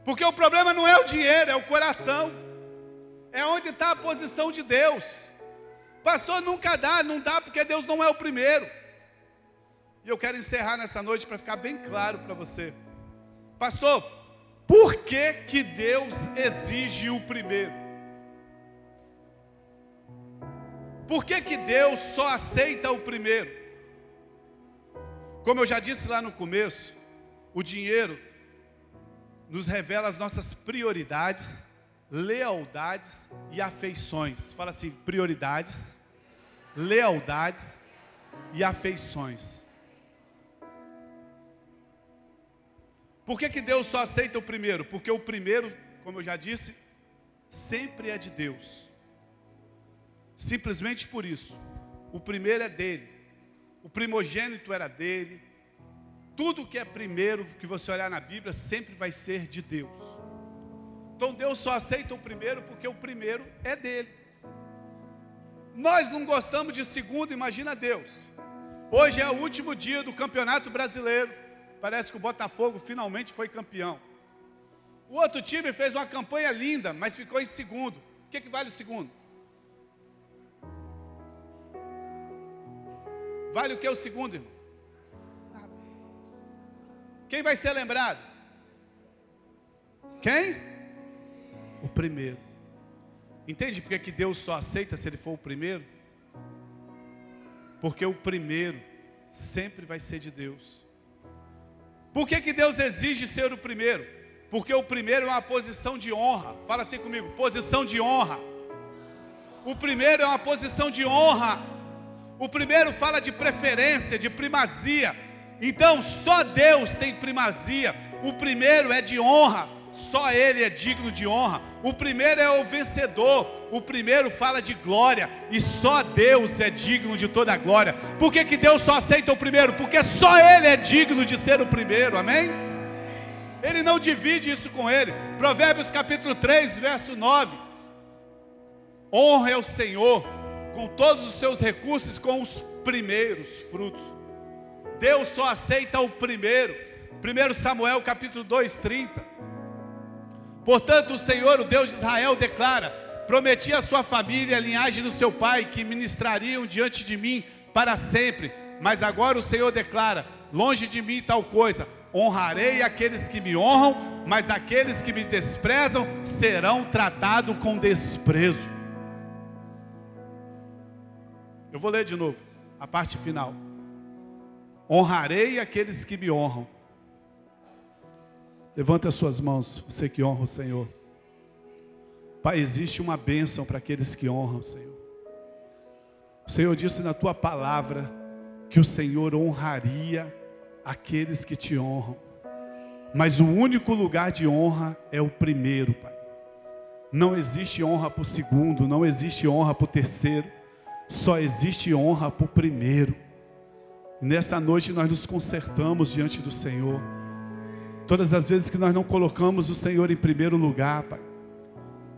Porque o problema não é o dinheiro, é o coração. É onde está a posição de Deus. Pastor, nunca dá, não dá porque Deus não é o primeiro. E eu quero encerrar nessa noite para ficar bem claro para você. Pastor, por que Deus exige o primeiro? Por que Deus só aceita o primeiro? Como eu já disse lá no começo, o dinheiro nos revela as nossas prioridades, lealdades e afeições. Fala assim: prioridades, lealdades e afeições. Por que Deus só aceita o primeiro? Porque o primeiro, como eu já disse, sempre é de Deus. Simplesmente por isso. O primeiro é dele. O primogênito era dele. Tudo que é primeiro, que você olhar na Bíblia, sempre vai ser de Deus. Então Deus só aceita o primeiro porque o primeiro é dele. Nós não gostamos de segundo, imagina Deus. Hoje é o último dia do Campeonato Brasileiro. Parece que o Botafogo finalmente foi campeão. O outro time fez uma campanha linda, mas ficou em segundo. O que vale o segundo? Vale o que o segundo, irmão? Quem vai ser lembrado? Quem? O primeiro. Entende por que Deus só aceita se ele for o primeiro? Porque o primeiro sempre vai ser de Deus. Por que Deus exige ser o primeiro? Porque o primeiro é uma posição de honra. Fala assim comigo: posição de honra. O primeiro é uma posição de honra. O primeiro fala de preferência, de primazia. Então só Deus tem primazia. O primeiro é de honra. Só Ele é digno de honra. O primeiro é o vencedor. O primeiro fala de glória. E só Deus é digno de toda a glória. Por que Deus só aceita o primeiro? Porque só Ele é digno de ser o primeiro, amém? Ele não divide isso com Ele. Provérbios capítulo 3, verso 9. Honra ao Senhor com todos os seus recursos, com os primeiros frutos. Deus só aceita o primeiro. 1 Samuel capítulo 2, 30. Portanto, o Senhor, o Deus de Israel, declara: prometi à sua família e à linhagem do seu pai que ministrariam diante de mim para sempre. Mas agora o Senhor declara: longe de mim tal coisa. Honrarei aqueles que me honram, mas aqueles que me desprezam serão tratados com desprezo. Eu vou ler de novo a parte final. Honrarei aqueles que me honram. Levanta as suas mãos, você que honra o Senhor. Pai, existe uma bênção para aqueles que honram o Senhor. O Senhor disse na tua palavra que o Senhor honraria aqueles que te honram. Mas o único lugar de honra é o primeiro, Pai. Não existe honra para o segundo, não existe honra para o terceiro, só existe honra para o primeiro. Nessa noite nós nos consertamos diante do Senhor. Todas as vezes que nós não colocamos o Senhor em primeiro lugar, Pai,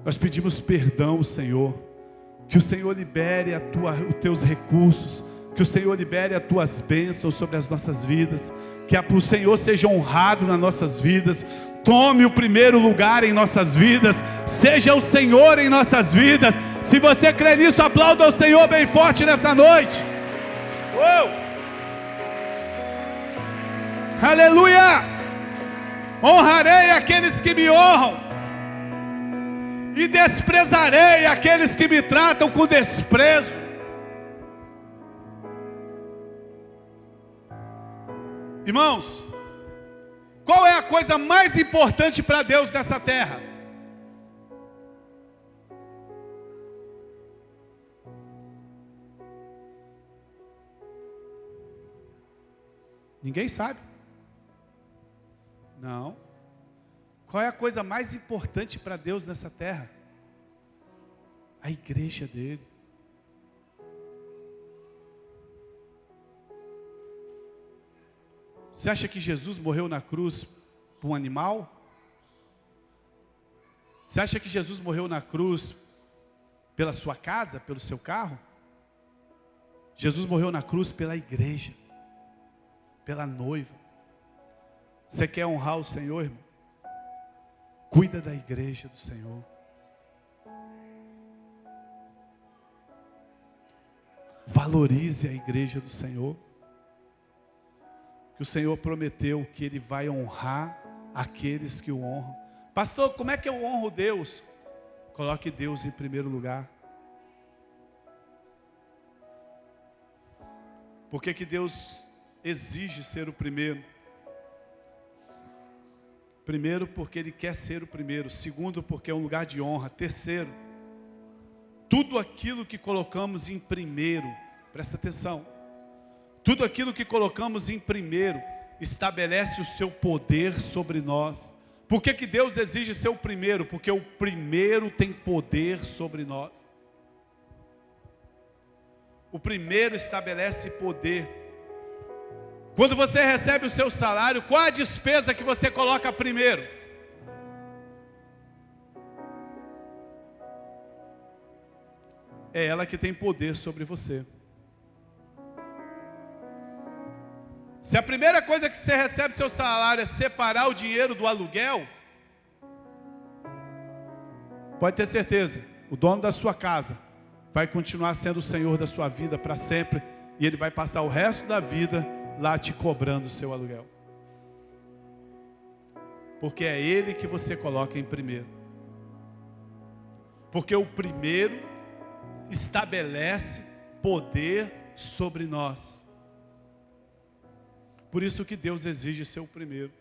nós pedimos perdão, Senhor. Que o Senhor libere os teus recursos, que o Senhor libere as tuas bênçãos sobre as nossas vidas, que o Senhor seja honrado nas nossas vidas. Tome o primeiro lugar em nossas vidas, seja o Senhor em nossas vidas. Se você crê nisso, aplauda o Senhor bem forte nessa noite. Aleluia! Honrarei aqueles que me honram e desprezarei aqueles que me tratam com desprezo. Irmãos, qual é a coisa mais importante para Deus nessa terra? Ninguém sabe. Não. Qual é a coisa mais importante para Deus nessa terra? A igreja dele. Você acha que Jesus morreu na cruz por um animal? Você acha que Jesus morreu na cruz pela sua casa, pelo seu carro? Jesus morreu na cruz pela igreja, pela noiva. Você quer honrar o Senhor, irmão? Cuida da igreja do Senhor. Valorize a igreja do Senhor. Que o Senhor prometeu que Ele vai honrar aqueles que o honram. Pastor, como é que eu honro Deus? Coloque Deus em primeiro lugar. Por que que Deus exige ser o primeiro? Primeiro, porque Ele quer ser o primeiro. Segundo, porque é um lugar de honra. Terceiro, tudo aquilo que colocamos em primeiro, presta atenção, tudo aquilo que colocamos em primeiro estabelece o seu poder sobre nós. Por que que Deus exige ser o primeiro? Porque o primeiro tem poder sobre nós. O primeiro estabelece poder. Quando você recebe o seu salário, qual a despesa que você coloca primeiro? É ela que tem poder sobre você. Se a primeira coisa que você recebe do seu salário é separar o dinheiro do aluguel, pode ter certeza, o dono da sua casa vai continuar sendo o Senhor da sua vida para sempre, e Ele vai passar o resto da vida lá te cobrando o seu aluguel. Porque é Ele que você coloca em primeiro. Porque o primeiro estabelece poder sobre nós. Por isso que Deus exige ser o primeiro.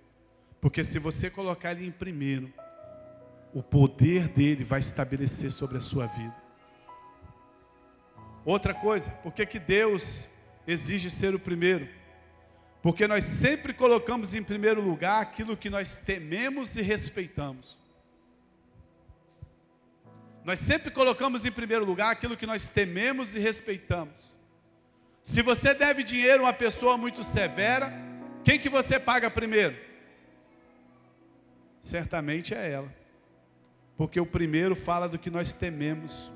Porque se você colocar Ele em primeiro, o poder dEle vai estabelecer sobre a sua vida. Outra coisa, por que que Deus exige ser o primeiro? Porque nós sempre colocamos em primeiro lugar aquilo que nós tememos e respeitamos. Nós sempre colocamos em primeiro lugar aquilo que nós tememos e respeitamos. Se você deve dinheiro a uma pessoa muito severa, quem que você paga primeiro? Certamente é ela. Porque o primeiro fala do que nós tememos.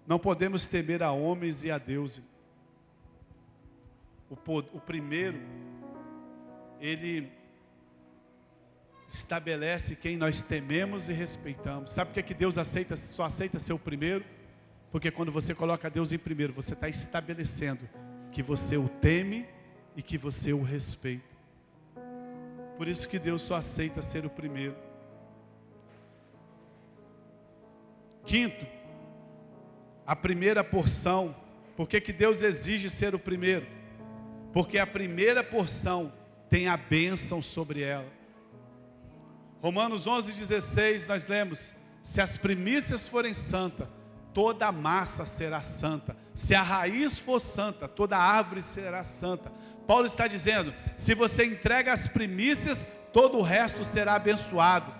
Não podemos temer a homens e a Deus. O primeiro, ele estabelece quem nós tememos e respeitamos. Sabe por que Deus só aceita ser o primeiro? Porque quando você coloca Deus em primeiro, você está estabelecendo que você o teme e que você o respeita. Por isso que Deus só aceita ser o primeiro. Quinto, a primeira porção. Por que que Deus exige ser o primeiro? Porque a primeira porção tem a bênção sobre ela. Romanos 11:16 nós lemos: se as primícias forem santas, toda a massa será santa. Se a raiz for santa, toda a árvore será santa. Paulo está dizendo, se você entrega as primícias, todo o resto será abençoado.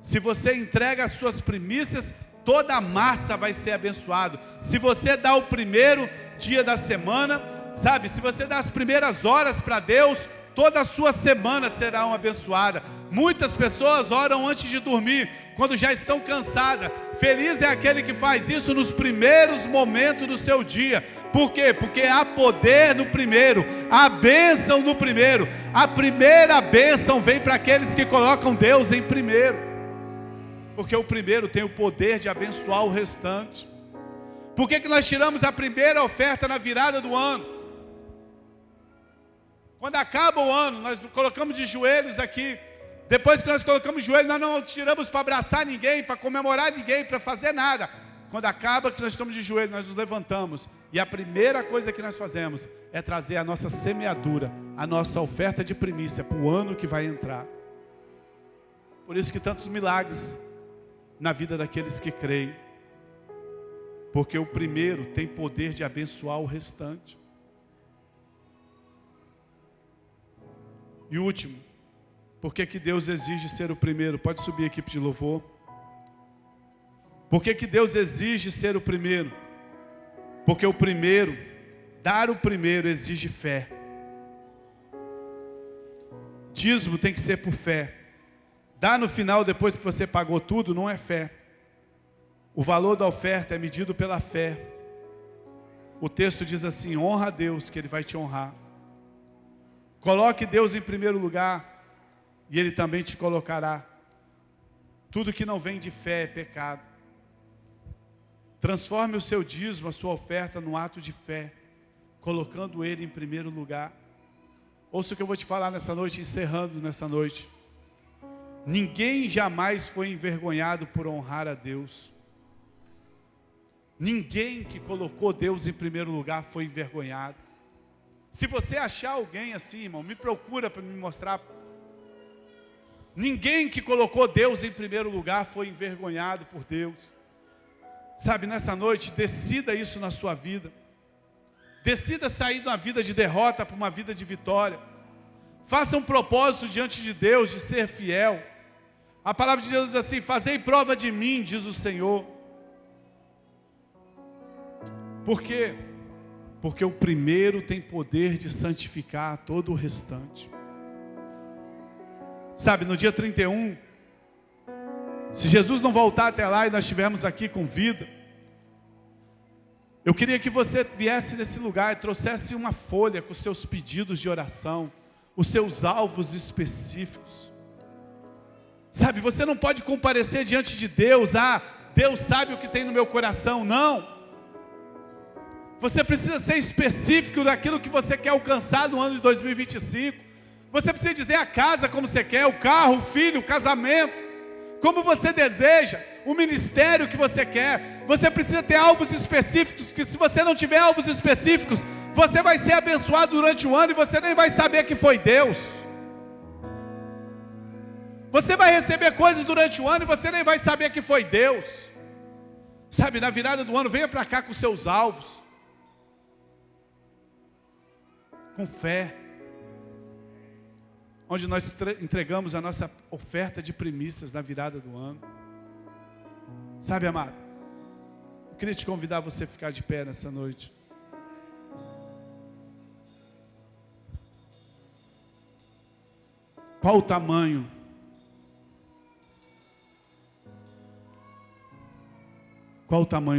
Se você entrega as suas primícias, toda a massa vai ser abençoada. Se você dá o primeiro dia da semana, sabe, se você dá as primeiras horas para Deus, toda a sua semana será abençoada. Muitas pessoas oram antes de dormir, quando já estão cansadas. Feliz é aquele que faz isso nos primeiros momentos do seu dia. Por quê? Porque há poder no primeiro, há bênção no primeiro. A primeira bênção vem para aqueles que colocam Deus em primeiro, porque o primeiro tem o poder de abençoar o restante. Por que nós tiramos a primeira oferta na virada do ano? Quando acaba o ano, nós colocamos de joelhos aqui. Depois que nós colocamos de joelho, nós não tiramos para abraçar ninguém, para comemorar ninguém, para fazer nada. Quando acaba que nós estamos de joelho, nós nos levantamos. E a primeira coisa que nós fazemos é trazer a nossa semeadura, a nossa oferta de primícia para o ano que vai entrar. Por isso que tantos milagres na vida daqueles que creem. Porque o primeiro tem poder de abençoar o restante. E o último, por que Deus exige ser o primeiro? Pode subir a equipe de louvor. Por que Deus exige ser o primeiro? Porque o primeiro, dar o primeiro exige fé. Dízimo tem que ser por fé. Dar no final, depois que você pagou tudo, não é fé. O valor da oferta é medido pela fé. O texto diz assim: honra a Deus, que Ele vai te honrar. Coloque Deus em primeiro lugar, e Ele também te colocará. Tudo que não vem de fé é pecado. Transforme o seu dízimo, a sua oferta, num ato de fé, colocando Ele em primeiro lugar. Ouça o que eu vou te falar nessa noite, encerrando nessa noite. Ninguém jamais foi envergonhado por honrar a Deus. Ninguém que colocou Deus em primeiro lugar foi envergonhado. Se você achar alguém assim, irmão, me procura para me mostrar. Ninguém que colocou Deus em primeiro lugar foi envergonhado por Deus. Sabe, nessa noite, decida isso na sua vida. Decida sair de uma vida de derrota para uma vida de vitória. Faça um propósito diante de Deus de ser fiel. A palavra de Deus diz assim: fazei prova de mim, diz o Senhor. Por quê? Porque o primeiro tem poder de santificar todo o restante. Sabe, no dia 31, se Jesus não voltar até lá e nós estivermos aqui com vida, eu queria que você viesse nesse lugar e trouxesse uma folha com os seus pedidos de oração, os seus alvos específicos. Sabe, você não pode comparecer diante de Deus: Deus sabe o que tem no meu coração. Não. Você precisa ser específico daquilo que você quer alcançar no ano de 2025. Você precisa dizer a casa como você quer, o carro, o filho, o casamento, como você deseja, o ministério que você quer. Você precisa ter alvos específicos, que se você não tiver alvos específicos, você vai ser abençoado durante o ano e você nem vai saber que foi Deus. Você vai receber coisas durante o ano e você nem vai saber que foi Deus. Sabe, na virada do ano, venha para cá com seus alvos, com fé, onde nós entregamos a nossa oferta de primícias na virada do ano. Sabe, amado, eu queria te convidar a você ficar de pé nessa noite. Qual o tamanho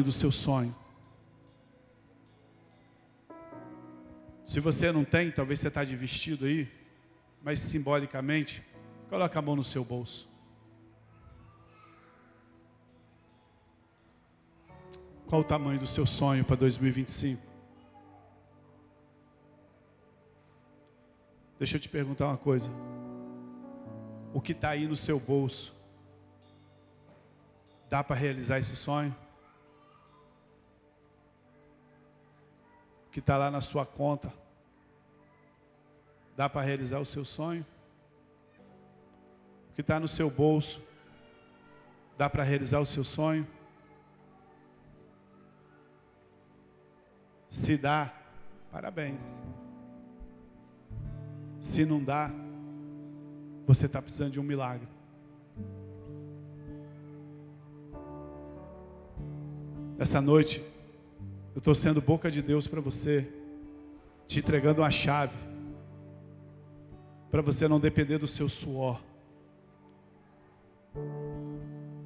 do seu sonho? Se você não tem, talvez você está de vestido aí, mas simbolicamente, coloca a mão no seu bolso. Qual o tamanho do seu sonho para 2025? Deixa eu te perguntar uma coisa. O que está aí no seu bolso, dá para realizar esse sonho? O que está lá na sua conta, dá para realizar o seu sonho? O que está no seu bolso, dá para realizar o seu sonho? Se dá, parabéns. Se não dá, você está precisando de um milagre. Essa noite, eu estou sendo boca de Deus para você, te entregando uma chave, para você não depender do seu suor.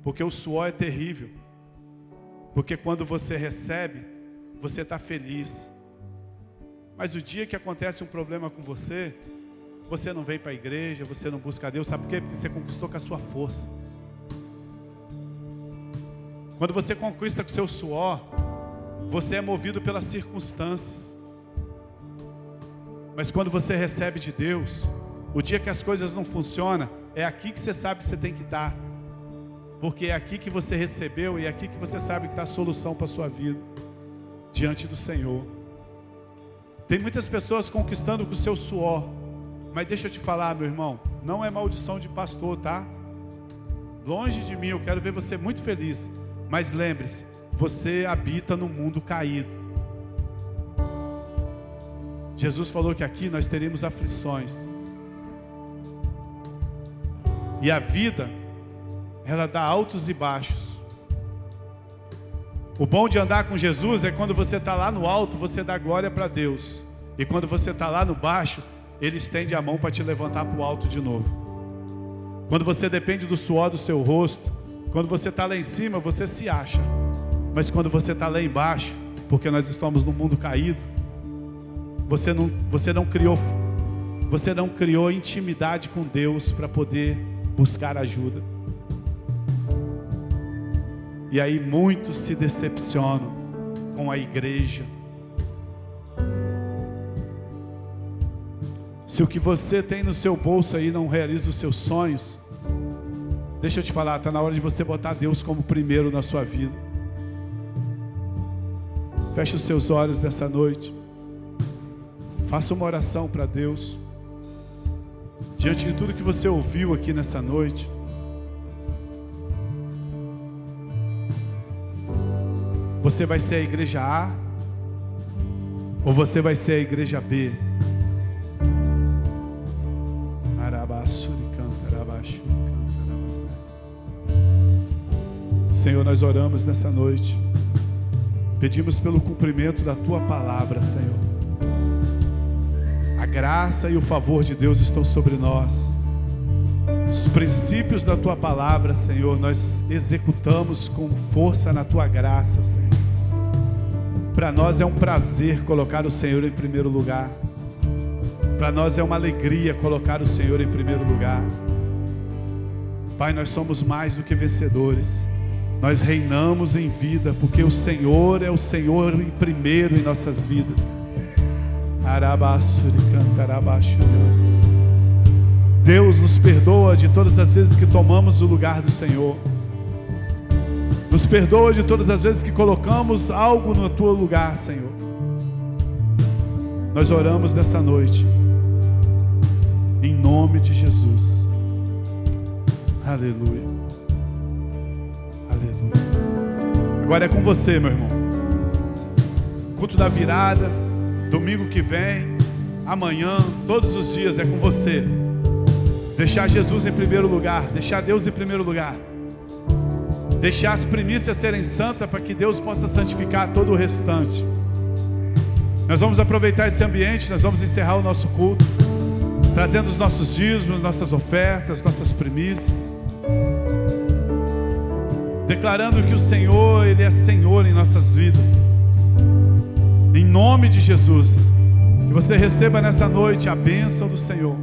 Porque o suor é terrível. Porque quando você recebe, você está feliz. Mas o dia que acontece um problema com você, você não vem para a igreja, você não busca a Deus. Sabe por quê? Porque você conquistou com a sua força. Quando você conquista com o seu suor, você é movido pelas circunstâncias. Mas quando você recebe de Deus, o dia que as coisas não funcionam, é aqui que você sabe que você tem que estar. Porque é aqui que você recebeu e é aqui que você sabe que está a solução para a sua vida, diante do Senhor. Tem muitas pessoas conquistando com o seu suor. Mas deixa eu te falar, meu irmão, não é maldição de pastor, tá? Longe de mim, eu quero ver você muito feliz. Mas lembre-se, você habita no mundo caído. Jesus falou que aqui nós teríamos aflições. E a vida, ela dá altos e baixos. O bom de andar com Jesus é quando você está lá no alto, você dá glória para Deus. E quando você está lá no baixo, Ele estende a mão para te levantar para o alto de novo. Quando você depende do suor do seu rosto, quando você está lá em cima, você se acha. Mas quando você está lá embaixo, porque nós estamos no mundo caído, você não criou intimidade com Deus para poder buscar ajuda. E aí muitos se decepcionam com a igreja. Se o que você tem no seu bolso aí não realiza os seus sonhos, deixa eu te falar, está na hora de você botar Deus como primeiro na sua vida. Feche os seus olhos nessa noite. Faça uma oração para Deus. Diante de tudo que você ouviu aqui nessa noite, você vai ser a igreja A ou você vai ser a igreja B? Senhor, nós oramos nessa noite. Pedimos pelo cumprimento da Tua palavra, Senhor. A graça e o favor de Deus estão sobre nós. Os princípios da Tua palavra, Senhor, nós executamos com força na Tua graça, Senhor. Para nós é um prazer colocar o Senhor em primeiro lugar. Para nós é uma alegria colocar o Senhor em primeiro lugar. Pai, nós somos mais do que vencedores. Nós reinamos em vida, porque o Senhor é o Senhor em primeiro em nossas vidas. Deus nos perdoa de todas as vezes que tomamos o lugar do Senhor. Nos perdoa de todas as vezes que colocamos algo no Teu lugar, Senhor. Nós oramos nessa noite, em nome de Jesus. Aleluia. Aleluia. Agora é com você, meu irmão. Culto da virada, domingo que vem, amanhã, todos os dias é com você. Deixar Jesus em primeiro lugar, deixar Deus em primeiro lugar. Deixar as primícias serem santas para que Deus possa santificar todo o restante. Nós vamos aproveitar esse ambiente, nós vamos encerrar o nosso culto, trazendo os nossos dízimos, nossas ofertas, nossas primícias. Declarando que o Senhor, Ele é Senhor em nossas vidas. Em nome de Jesus, que você receba nessa noite a bênção do Senhor.